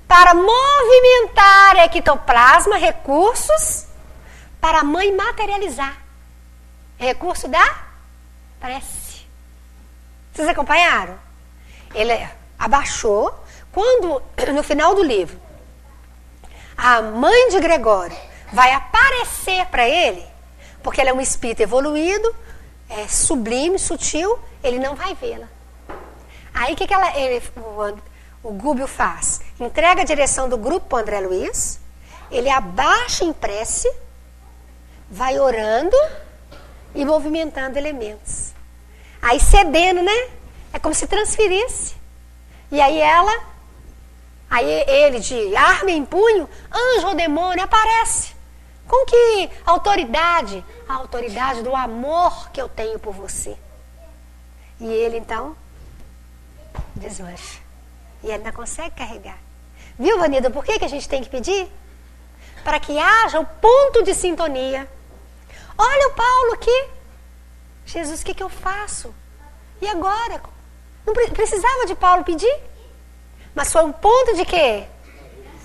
para movimentar ectoplasma, recursos, para a mãe materializar. Recurso da prece. Vocês acompanharam? Ele abaixou, quando, no final do livro, a mãe de Gregório vai aparecer para ele, porque ela é um espírito evoluído, é sublime, sutil, ele não vai vê-la. Aí o que o Gúbio faz? Entrega a direção do grupo para o André Luiz, ele abaixa em prece, vai orando e movimentando elementos. Aí cedendo, né? É como se transferisse. E aí ele de arma em punho, anjo ou demônio, aparece. Com que autoridade? a autoridade do amor que eu tenho por você. E ele então desmancha. E ele não consegue carregar. Viu, Vanida, por que a gente tem que pedir? Para que haja o ponto de sintonia. Olha o Paulo aqui. Jesus, o que eu faço? E agora? Não precisava de Paulo pedir? Mas foi um ponto de quê?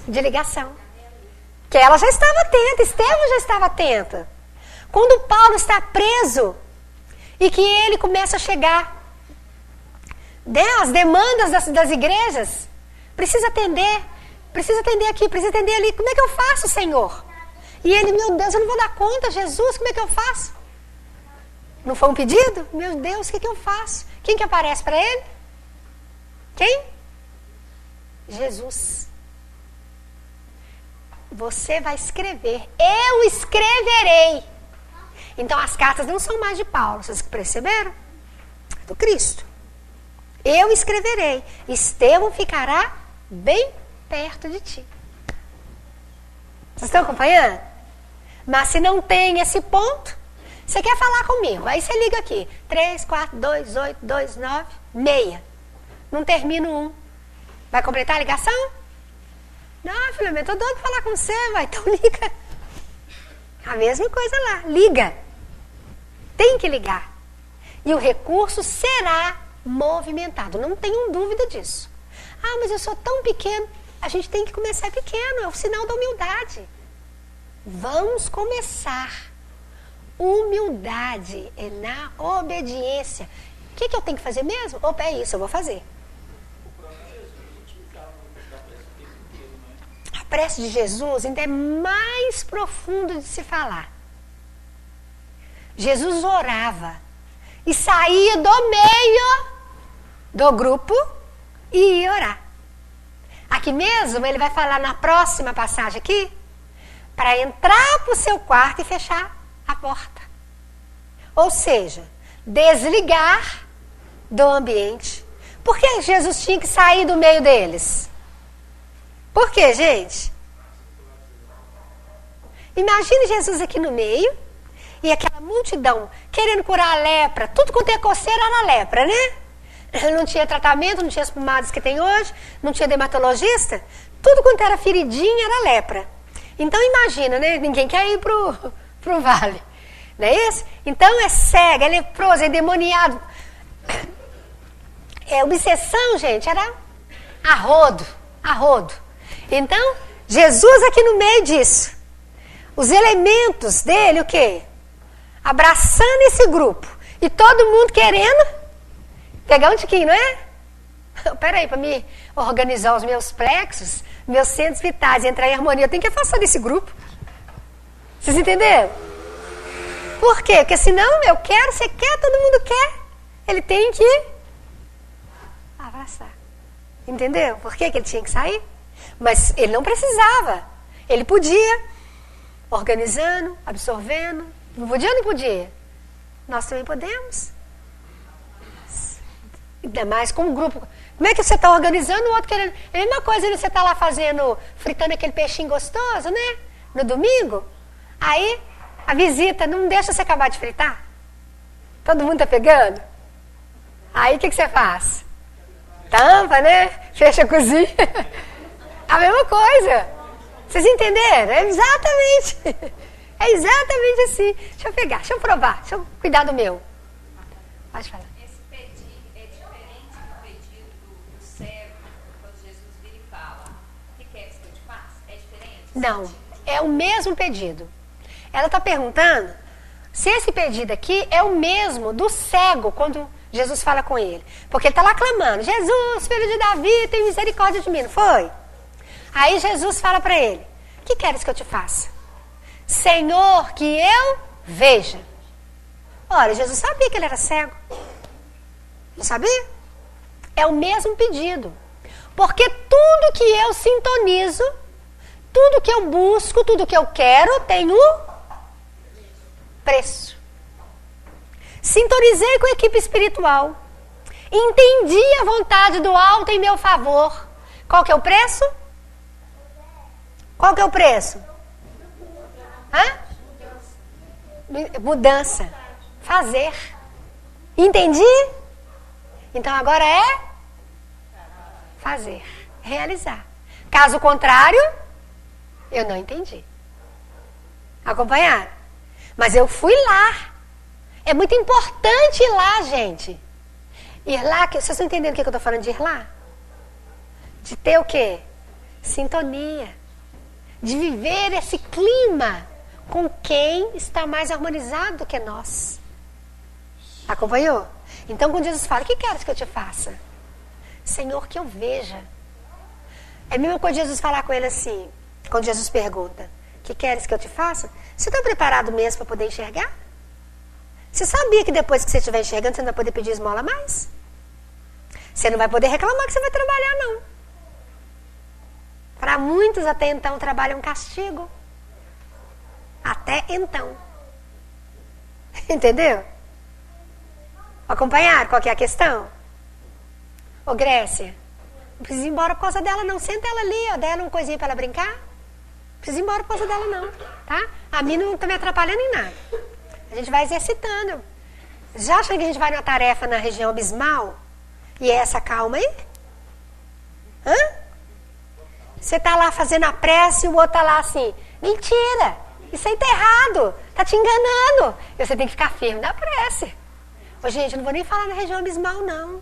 De ligação. Que ela já estava atenta, Estevão já estava atenta. Quando Paulo está preso e que ele começa a chegar, as demandas das igrejas, precisa atender aqui, precisa atender ali. Como é que eu faço, Senhor? E ele, meu Deus, eu não vou dar conta, Jesus, como é que eu faço? Não foi um pedido? Meu Deus, o que eu faço? Quem que aparece para ele? Quem? Jesus. Você vai escrever, eu escreverei. Então as cartas não são mais de Paulo, vocês perceberam? É do Cristo. Eu escreverei, Estevão ficará bem perto de ti. Vocês estão acompanhando? Mas se não tem esse ponto, você quer falar comigo, aí você liga aqui, 3, 4, 2, 8, 2, 9, 6. Não termino 1. Vai completar a ligação? Não, filho, eu tô doido pra falar com você, vai, então liga. A mesma coisa lá, liga. Tem que ligar. E o recurso será movimentado, não tenham dúvida disso. Ah, mas eu sou tão pequeno. A gente tem que começar pequeno, é o sinal da humildade. Vamos começar. Humildade é na obediência. O que eu tenho que fazer mesmo? Opa, é isso, eu vou fazer. A prece de Jesus ainda é mais profundo de se falar. Jesus orava e saía do meio do grupo e ia orar. Aqui mesmo, ele vai falar na próxima passagem aqui, para entrar para o seu quarto e fechar a porta. Ou seja, desligar do ambiente. Por que Jesus tinha que sair do meio deles? Por quê, gente? Imagine Jesus aqui no meio e aquela multidão querendo curar a lepra. Tudo quanto é coceira era lepra, né? Não tinha tratamento, não tinha as pomadas que tem hoje, não tinha dermatologista. Tudo quanto era feridinha era lepra. Então imagina, né? Ninguém quer ir pro vale. Não é isso? Então é cego, é leproso, é endemoniado. É obsessão, gente, era a rodo. Então, Jesus aqui no meio disso. Os elementos dele, o quê? Abraçando esse grupo. E todo mundo querendo pegar um tiquinho, não é? Peraí, para me organizar os meus plexos, meus centros vitais, entrar em harmonia, eu tenho que afastar desse grupo. Vocês entenderam? Por quê? Porque senão eu quero, você quer, todo mundo quer. Ele tem que abraçar. Entendeu? Por que ele tinha que sair? Mas ele não precisava. Ele podia, organizando, absorvendo. Não podia ou não podia? Nós também podemos. Ainda mais com um grupo. Como é que você está organizando o outro querendo? É a mesma coisa, você está lá fritando aquele peixinho gostoso, né? No domingo. Aí a visita não deixa você acabar de fritar. Todo mundo está pegando. Aí o que você faz? Tampa, né? Fecha a cozinha. A mesma coisa. Vocês entenderam? É exatamente. É exatamente assim. Deixa eu pegar, deixa eu provar. Deixa eu cuidar do meu. Pode falar. Esse pedido é diferente do pedido do cego, quando Jesus vira e fala: o que queres que eu te faça? É diferente? Não, é o mesmo pedido. Ela está perguntando se esse pedido aqui é o mesmo do cego, quando Jesus fala com ele. Porque ele está lá clamando: Jesus, filho de Davi, tem misericórdia de mim, não foi? Aí Jesus fala para ele: o que queres que eu te faça? Senhor, que eu veja. Olha, Jesus sabia que ele era cego. Não sabia? É o mesmo pedido. Porque tudo que eu sintonizo, tudo que eu busco, tudo que eu quero, tem um preço. Sintonizei com a equipe espiritual. Entendi a vontade do alto em meu favor. Qual que é o preço? Qual que é o preço? Hã? Mudança. Fazer. Entendi? Então agora é fazer. Realizar. Caso contrário, eu não entendi. Acompanharam? Mas eu fui lá. É muito importante ir lá, gente. Ir lá, vocês estão entendendo o que eu estou falando de ir lá? De ter o quê? Sintonia. De viver esse clima com quem está mais harmonizado do que nós. Acompanhou? Então, quando Jesus fala, o que queres que eu te faça? Senhor, que eu veja. É a mesma coisa de Jesus falar com ele assim, quando Jesus pergunta, o que queres que eu te faça? Você está preparado mesmo para poder enxergar? Você sabia que depois que você estiver enxergando, você não vai poder pedir esmola mais? Você não vai poder reclamar que você vai trabalhar, não. Para muitos, até então, trabalho é um castigo. Até então. Entendeu? Acompanharam qual que é a questão? Ô Grécia, não precisa ir embora por causa dela, não. Senta ela ali, ó, dá ela uma coisinha para ela brincar. Não precisa ir embora por causa dela, não. Tá? A mim não está me atrapalhando em nada. A gente vai exercitando. Já acha que a gente vai numa tarefa na região abismal? E é essa calma aí? Hã? Você está lá fazendo a prece e o outro está lá assim, mentira, isso aí está errado, está te enganando. E você tem que ficar firme na prece. Ô, gente, eu não vou nem falar na região abismal, não.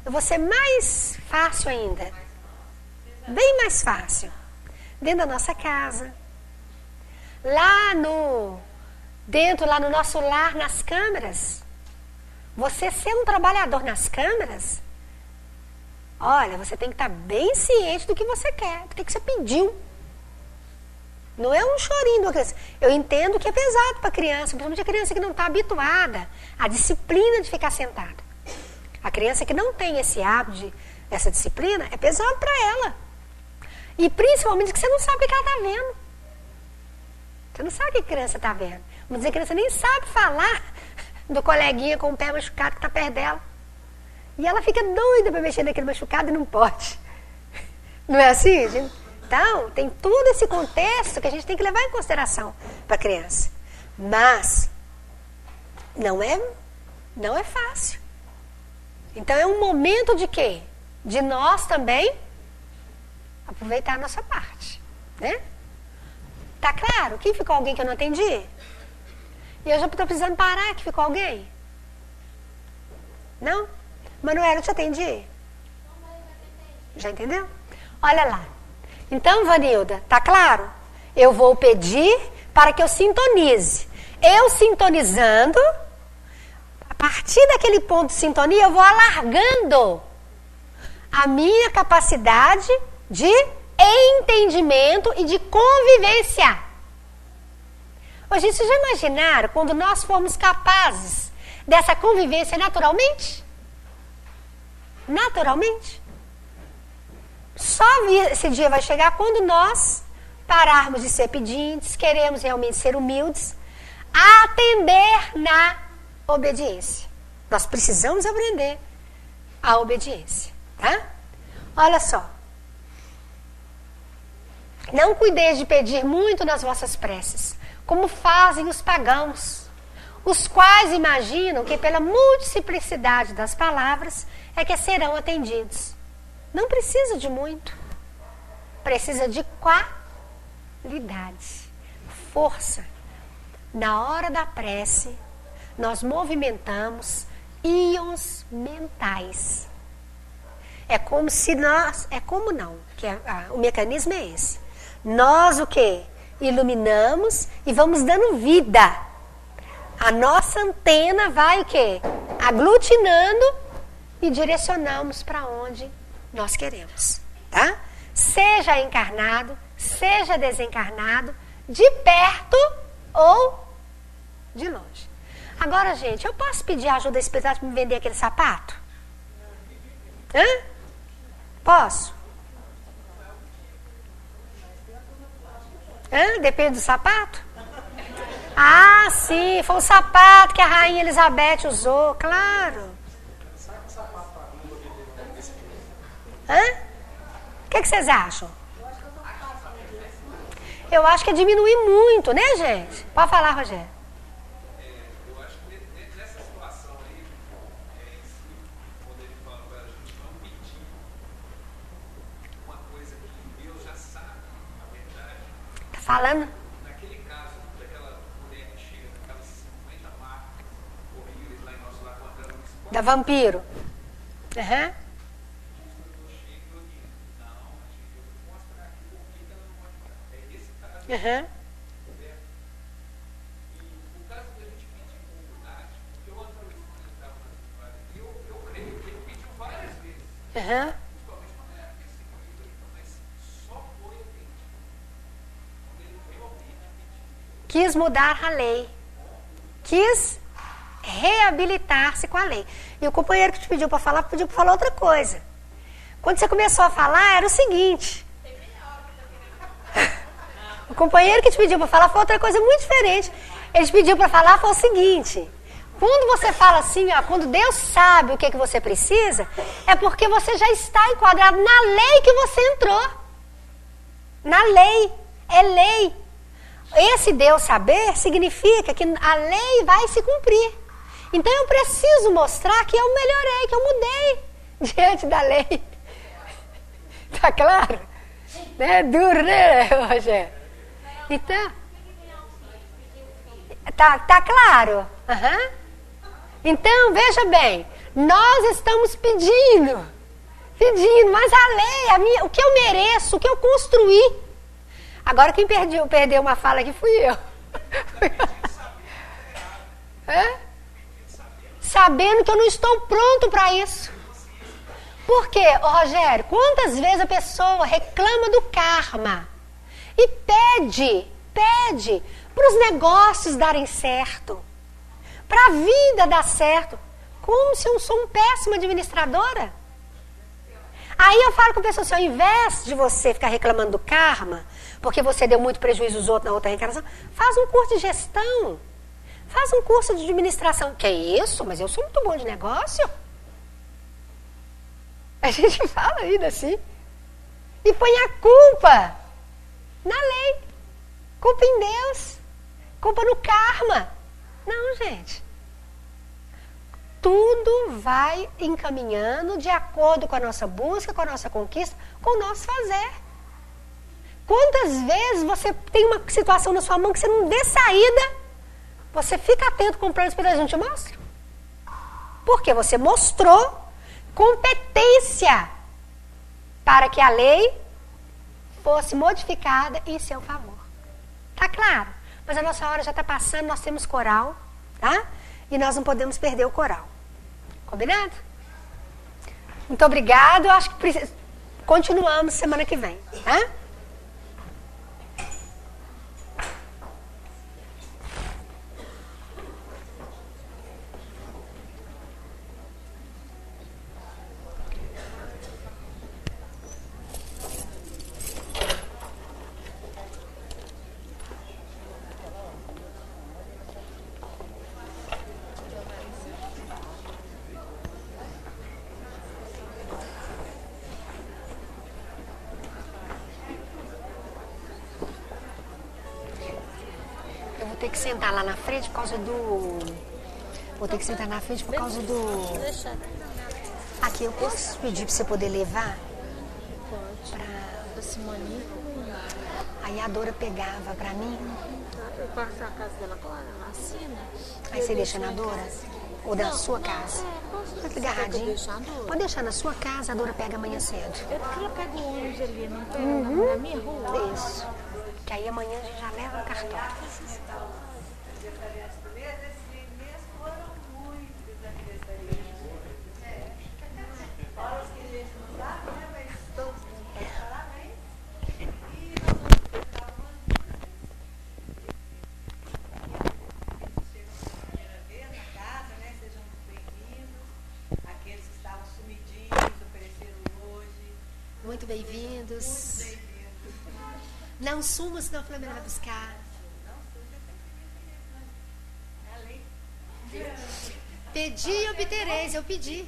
Eu vou ser mais fácil ainda. Bem mais fácil. Dentro da nossa casa. Dentro lá no nosso lar, nas câmeras. Você ser um trabalhador nas câmeras, olha, você tem que estar bem ciente do que você quer, do que você pediu. Não é um chorinho de uma criança. Eu entendo que é pesado para a criança, principalmente a criança que não está habituada à disciplina de ficar sentada. A criança que não tem esse hábito, essa disciplina, é pesado para ela. E principalmente que você não sabe o que ela está vendo. Você não sabe o que a criança está vendo. Vamos dizer que a criança nem sabe falar do coleguinha com o pé machucado que está perto dela. E ela fica doida para mexer naquele machucado e não pode. Não é assim, gente? Então, tem todo esse contexto que a gente tem que levar em consideração para a criança. Mas, não é fácil. Então, é um momento de quê? De nós também aproveitar a nossa parte. Né? Tá claro? Quem ficou alguém que eu não atendi? E eu já estou precisando parar, que ficou alguém? Não? Manuela, eu te atendi? Já entendeu? Olha lá. Então, Vanilda, tá claro? Eu vou pedir para que eu sintonize. Eu sintonizando, a partir daquele ponto de sintonia, eu vou alargando a minha capacidade de entendimento e de convivência. Hoje, vocês já imaginaram quando nós formos capazes dessa convivência naturalmente? Naturalmente. Só esse dia vai chegar quando nós pararmos de ser pedintes, queremos realmente ser humildes, atender na obediência. Nós precisamos aprender a obediência, tá? Olha só. Não cuideis de pedir muito nas vossas preces, como fazem os pagãos, os quais imaginam que pela multiplicidade das palavras é que serão atendidos. Não precisa de muito, precisa de qualidade, força. Na hora da prece, nós movimentamos íons mentais. É como se nós, o mecanismo é esse. Nós o quê? Iluminamos e vamos dando vida. A nossa antena vai o quê? Aglutinando e direcionamos para onde nós queremos, tá? Seja encarnado, seja desencarnado, de perto ou de longe. Agora, gente, eu posso pedir ajuda espiritual para me vender aquele sapato? Hã? Posso? Hã? Depende do sapato? Ah, sim, foi o sapato que a rainha Elizabeth usou, claro. Hã? O que vocês acham? Eu acho que é diminuir muito, né, gente? Pode falar, Rogério. Eu acho que nessa situação aí, quando ele fala para a gente não pedir uma coisa que Deus já sabe, na verdade. Tá falando? Naquele caso, daquela mulher que chega com aquelas 50 marcas horríveis lá em nosso lar, quando ela nos Da vampiro. Aham. Uhum. No caso da gente pedir comunidade, porque o Antônio estava na eu creio que ele pediu várias vezes, Uhum. principalmente quando era esse livro, mas só foi atendido quando ele realmente pediu. Quis mudar a lei. Quis reabilitar-se com a lei. E o companheiro que te pediu para falar, pediu para falar outra coisa. Quando você começou a falar, era o seguinte. O companheiro que te pediu para falar foi outra coisa muito diferente. Ele te pediu para falar foi o seguinte. Quando você fala assim, ó, quando Deus sabe o que você precisa, é porque você já está enquadrado na lei que você entrou. Na lei. É lei. Esse Deus saber significa que a lei vai se cumprir. Então eu preciso mostrar que eu melhorei, que eu mudei diante da lei. Tá claro? É duro, né, Rogério? Então, tá claro? Uhum. Então, veja bem, nós estamos pedindo, mas a lei, o que eu mereço, o que eu construí. Agora quem perdeu uma fala aqui fui eu. Sabendo que eu não estou pronto para isso. Por quê, Rogério? Quantas vezes a pessoa reclama do karma e pede para os negócios darem certo, para a vida dar certo, como se eu sou uma péssima administradora? Aí eu falo com a pessoa assim, ao invés de você ficar reclamando do karma, porque você deu muito prejuízo aos outros na outra reencarnação, faz um curso de gestão, faz um curso de administração. Que é isso? Mas eu sou muito bom de negócio. A gente fala ainda assim. E põe a culpa na lei. Culpa em Deus. Culpa no karma. Não, gente. Tudo vai encaminhando de acordo com a nossa busca, com a nossa conquista, com o nosso fazer. Quantas vezes você tem uma situação na sua mão que você não vê saída, você fica atento com o plano espiritual, a gente mostra. Porque você mostrou competência para que a lei fosse modificada em seu favor. Tá claro? Mas a nossa hora já está passando, nós temos coral, tá? E nós não podemos perder o coral. Combinado? Muito obrigado. Eu acho que continuamos semana que vem, tá? Vou ter que sentar lá na frente por causa do... Vou ter que sentar na frente por causa do... Aqui, eu posso pedir para você poder levar? Pode. Pra Simone. Aí a Dora pegava pra mim. Eu passo a casa dela agora, ela assina. Aí você deixa na Dora? Ou na sua casa? Posso agarradinho. Pode deixar na sua casa, a Dora pega amanhã cedo. É porque ela pega o ônibus ali, não pega na minha rua. Isso. Que aí amanhã a gente já leva no cartório. Muito bem-vindos. Não suma, senão a Flamengo vai buscar. Pedi e obtereis, eu pedi.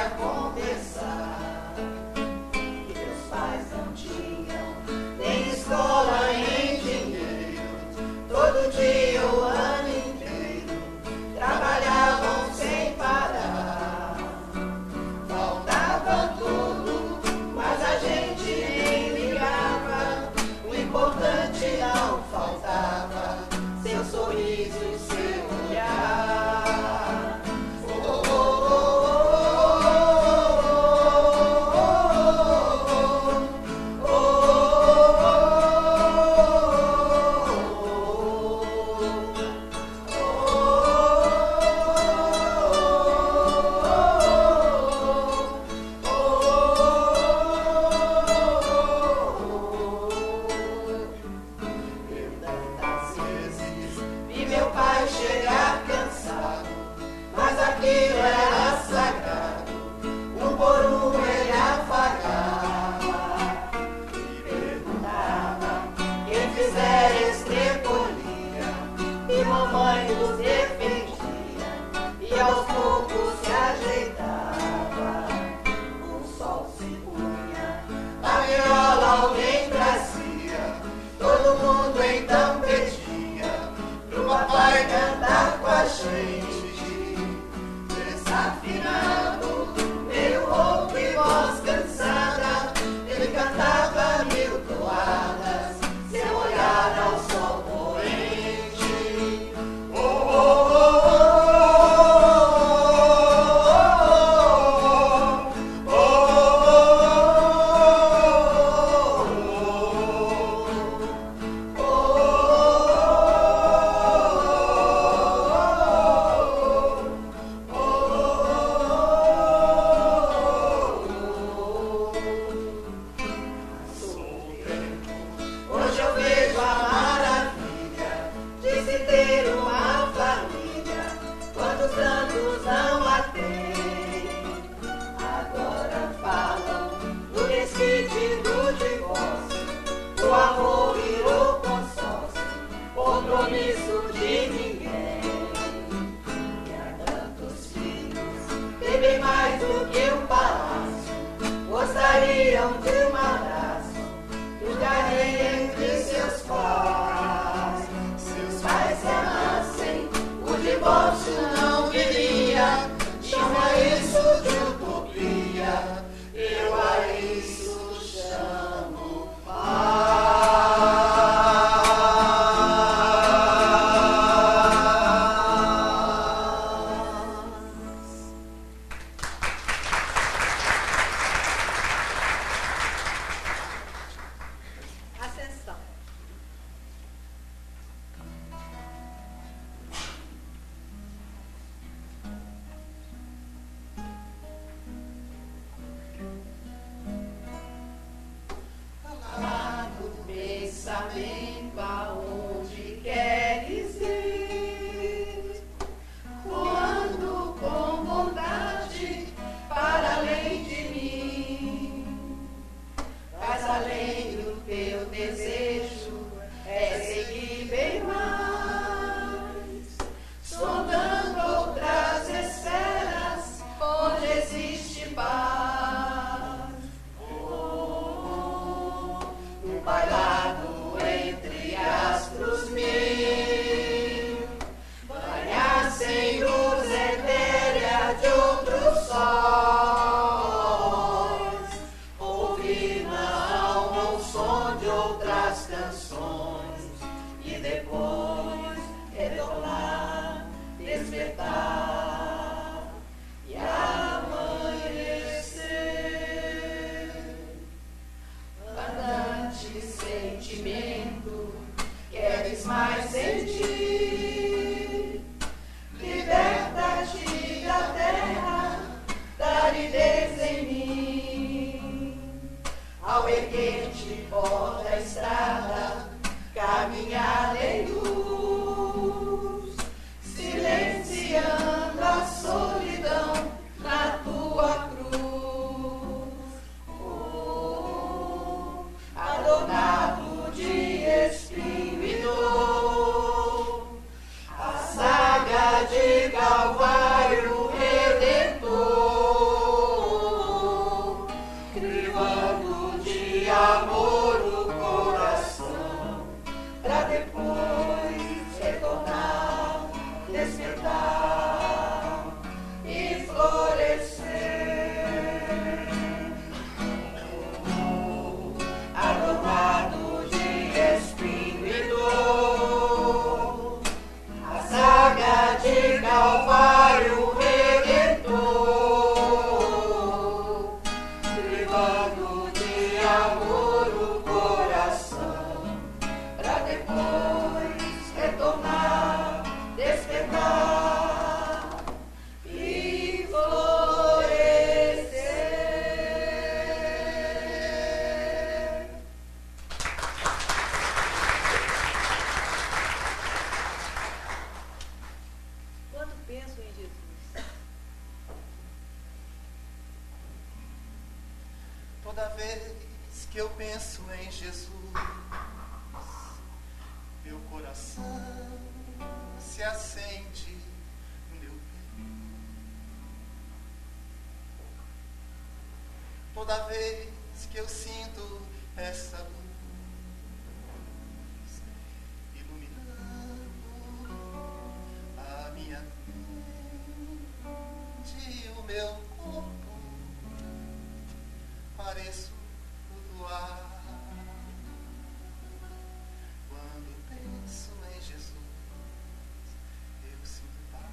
pra conversar. Meus pais não tinham nem escola nem dinheiro. Todo dia o ano inteiro trabalhavam sem parar. Faltava tudo, mas a gente nem ligava. O importante não faltava, seu sorriso e seu olhar. Vi meu pai chegar cansado, mas aquilo era sagrado. Um por um ele afagava e perguntava quem fizer estrepolia. E mamãe nos defendia e aos poucos se ajeitava. O sol se punha, na viola alguém trazia. Todo mundo então pedia pro papai cantar com a gente. Desafinado, meio rouco e voz cansada, ele cantava mil toadas, seu olhar ao sol poente. Oh, oh, oh, oh, oh, oh, hoje eu vejo a maravilha de se ter uma família, quantos tantos não a têm. Agora falam do desquite, do divórcio, o amor virou consórcio, compromisso de ninguém. E há tantos filhos, bebem mais do que um palácio, gostariam de um abraço, do carinho entre seus pais. Seus pais se amassem, o divórcio não viria. Chama isso de utopia, eu a isso chamo paz. Ascensão. Amado pensamento, aonde queres ir? Quando com vontade para além de mim, mas além do teu desejo é seguir bem mais, sondando outras esferas onde existe paz. Um bailado entre astros mil, banhar sem luz etérea de outros sóis, ouvir na alma o som de outras canções e depois retornar, despertar e amanhecer. Andante sentimento, queres mais sentir? Liberta-te da terra, da Toda vez que eu penso em Jesus, meu coração se acende no meu peito. Toda vez que eu sinto essa luz iluminando a minha mente e o meu corpo, pareço flutuar. Quando penso em Jesus, eu sinto paz.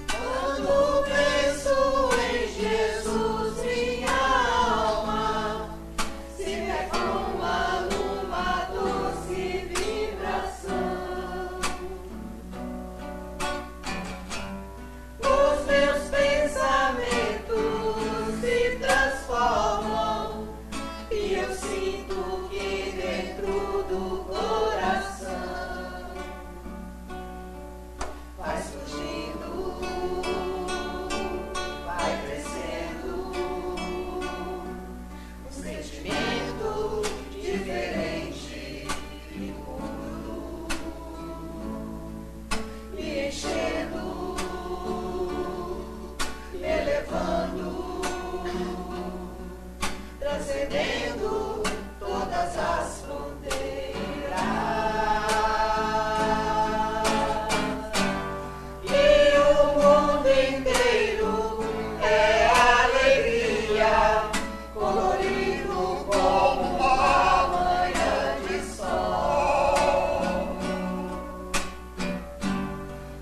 Quando penso em Jesus, minha alma se perfuma numa doce vibração. Os meus pensamentos se transformam e eu sinto que dentro do coração vai surgindo, vai crescendo um sentimento diferente e puro, me enchendo, me elevando, transcendendo todas as fronteiras. E o mundo inteiro é alegria, colorido como uma manhã de sol.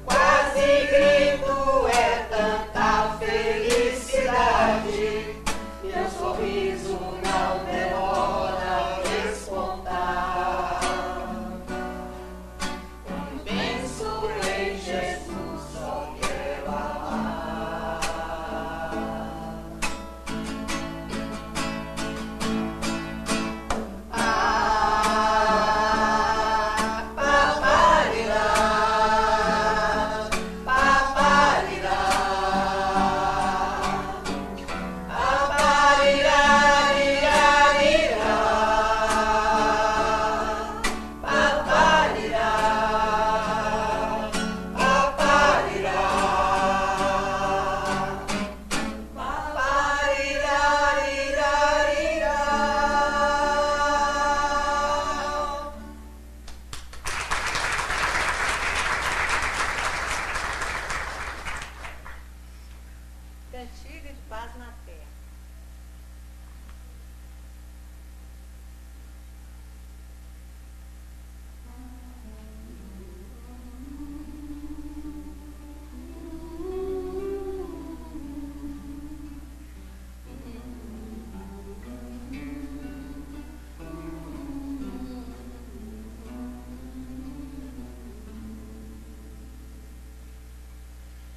Quase grito, é tanta felicidade, meu sorriso não demora a despontar. Quando penso em Jesus, só quero amar. Paparirá, paparirá, paparirá, paparirá, paparirá, Cantiga de paz na terra.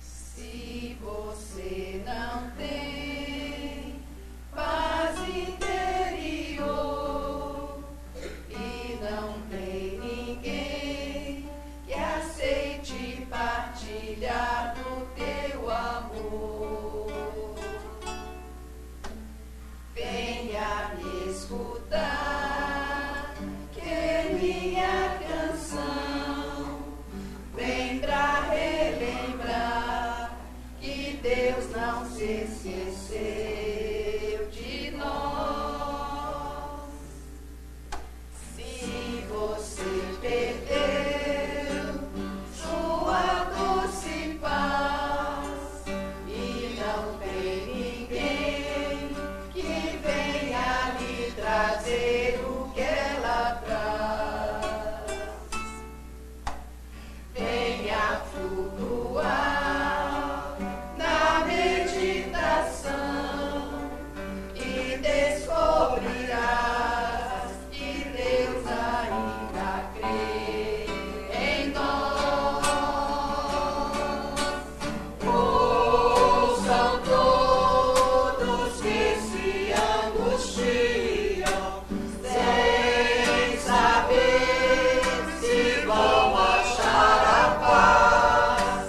Se você não tem paz interior e não tem ninguém que aceite partilhar do teu amor, venha me escutar, que é minha canção vem pra relembrar que Deus não se esqueceu de nós. Se você perdeu sua doce paz e não tem ninguém que venha lhe trazer o que ela traz, venha flutuar na meditação e descobrirás que Deus ainda crê em nós. Ouçam todos que se angustiam sem saber se vão achar a paz.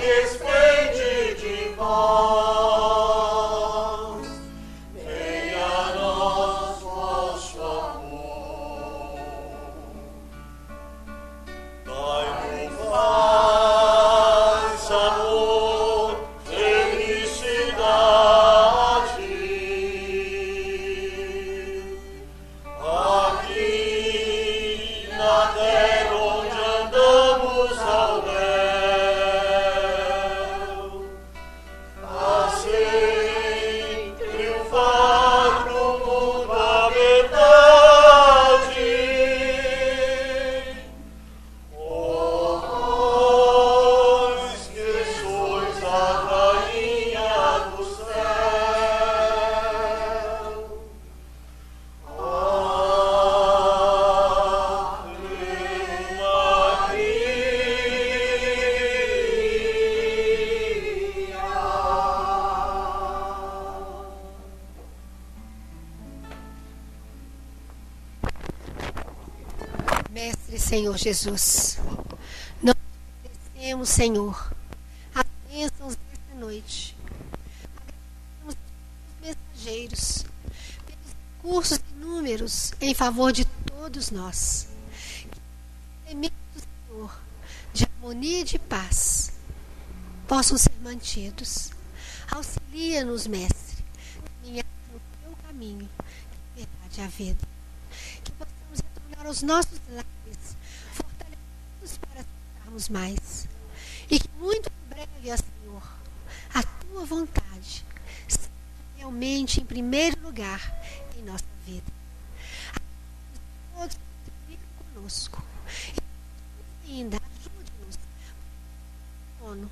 despende de vós. Venha a nós vosso amor. Dai-nos paz, amor, felicidade. Aqui na terra onde andamos ao léu, assim triunfar no mundo a verdade. Vós que sois a rainha do céu, Mestre Senhor Jesus, nós agradecemos, Senhor, as bênçãos desta noite. Agradecemos os mensageiros, pelos recursos inúmeros em favor de todos nós. Que os elementos do Senhor, de harmonia e de paz, possam ser mantidos. Auxilia-nos, Mestre, a caminhar no teu caminho, que é a verdade e a vida. Que possamos retornar aos nossos lares, fortalecidos para aceitarmos mais. E que muito em breve, ó Senhor, a tua vontade seja realmente em primeiro lugar em nossa vida. Todos contribuem conosco. E ainda ajude-nos no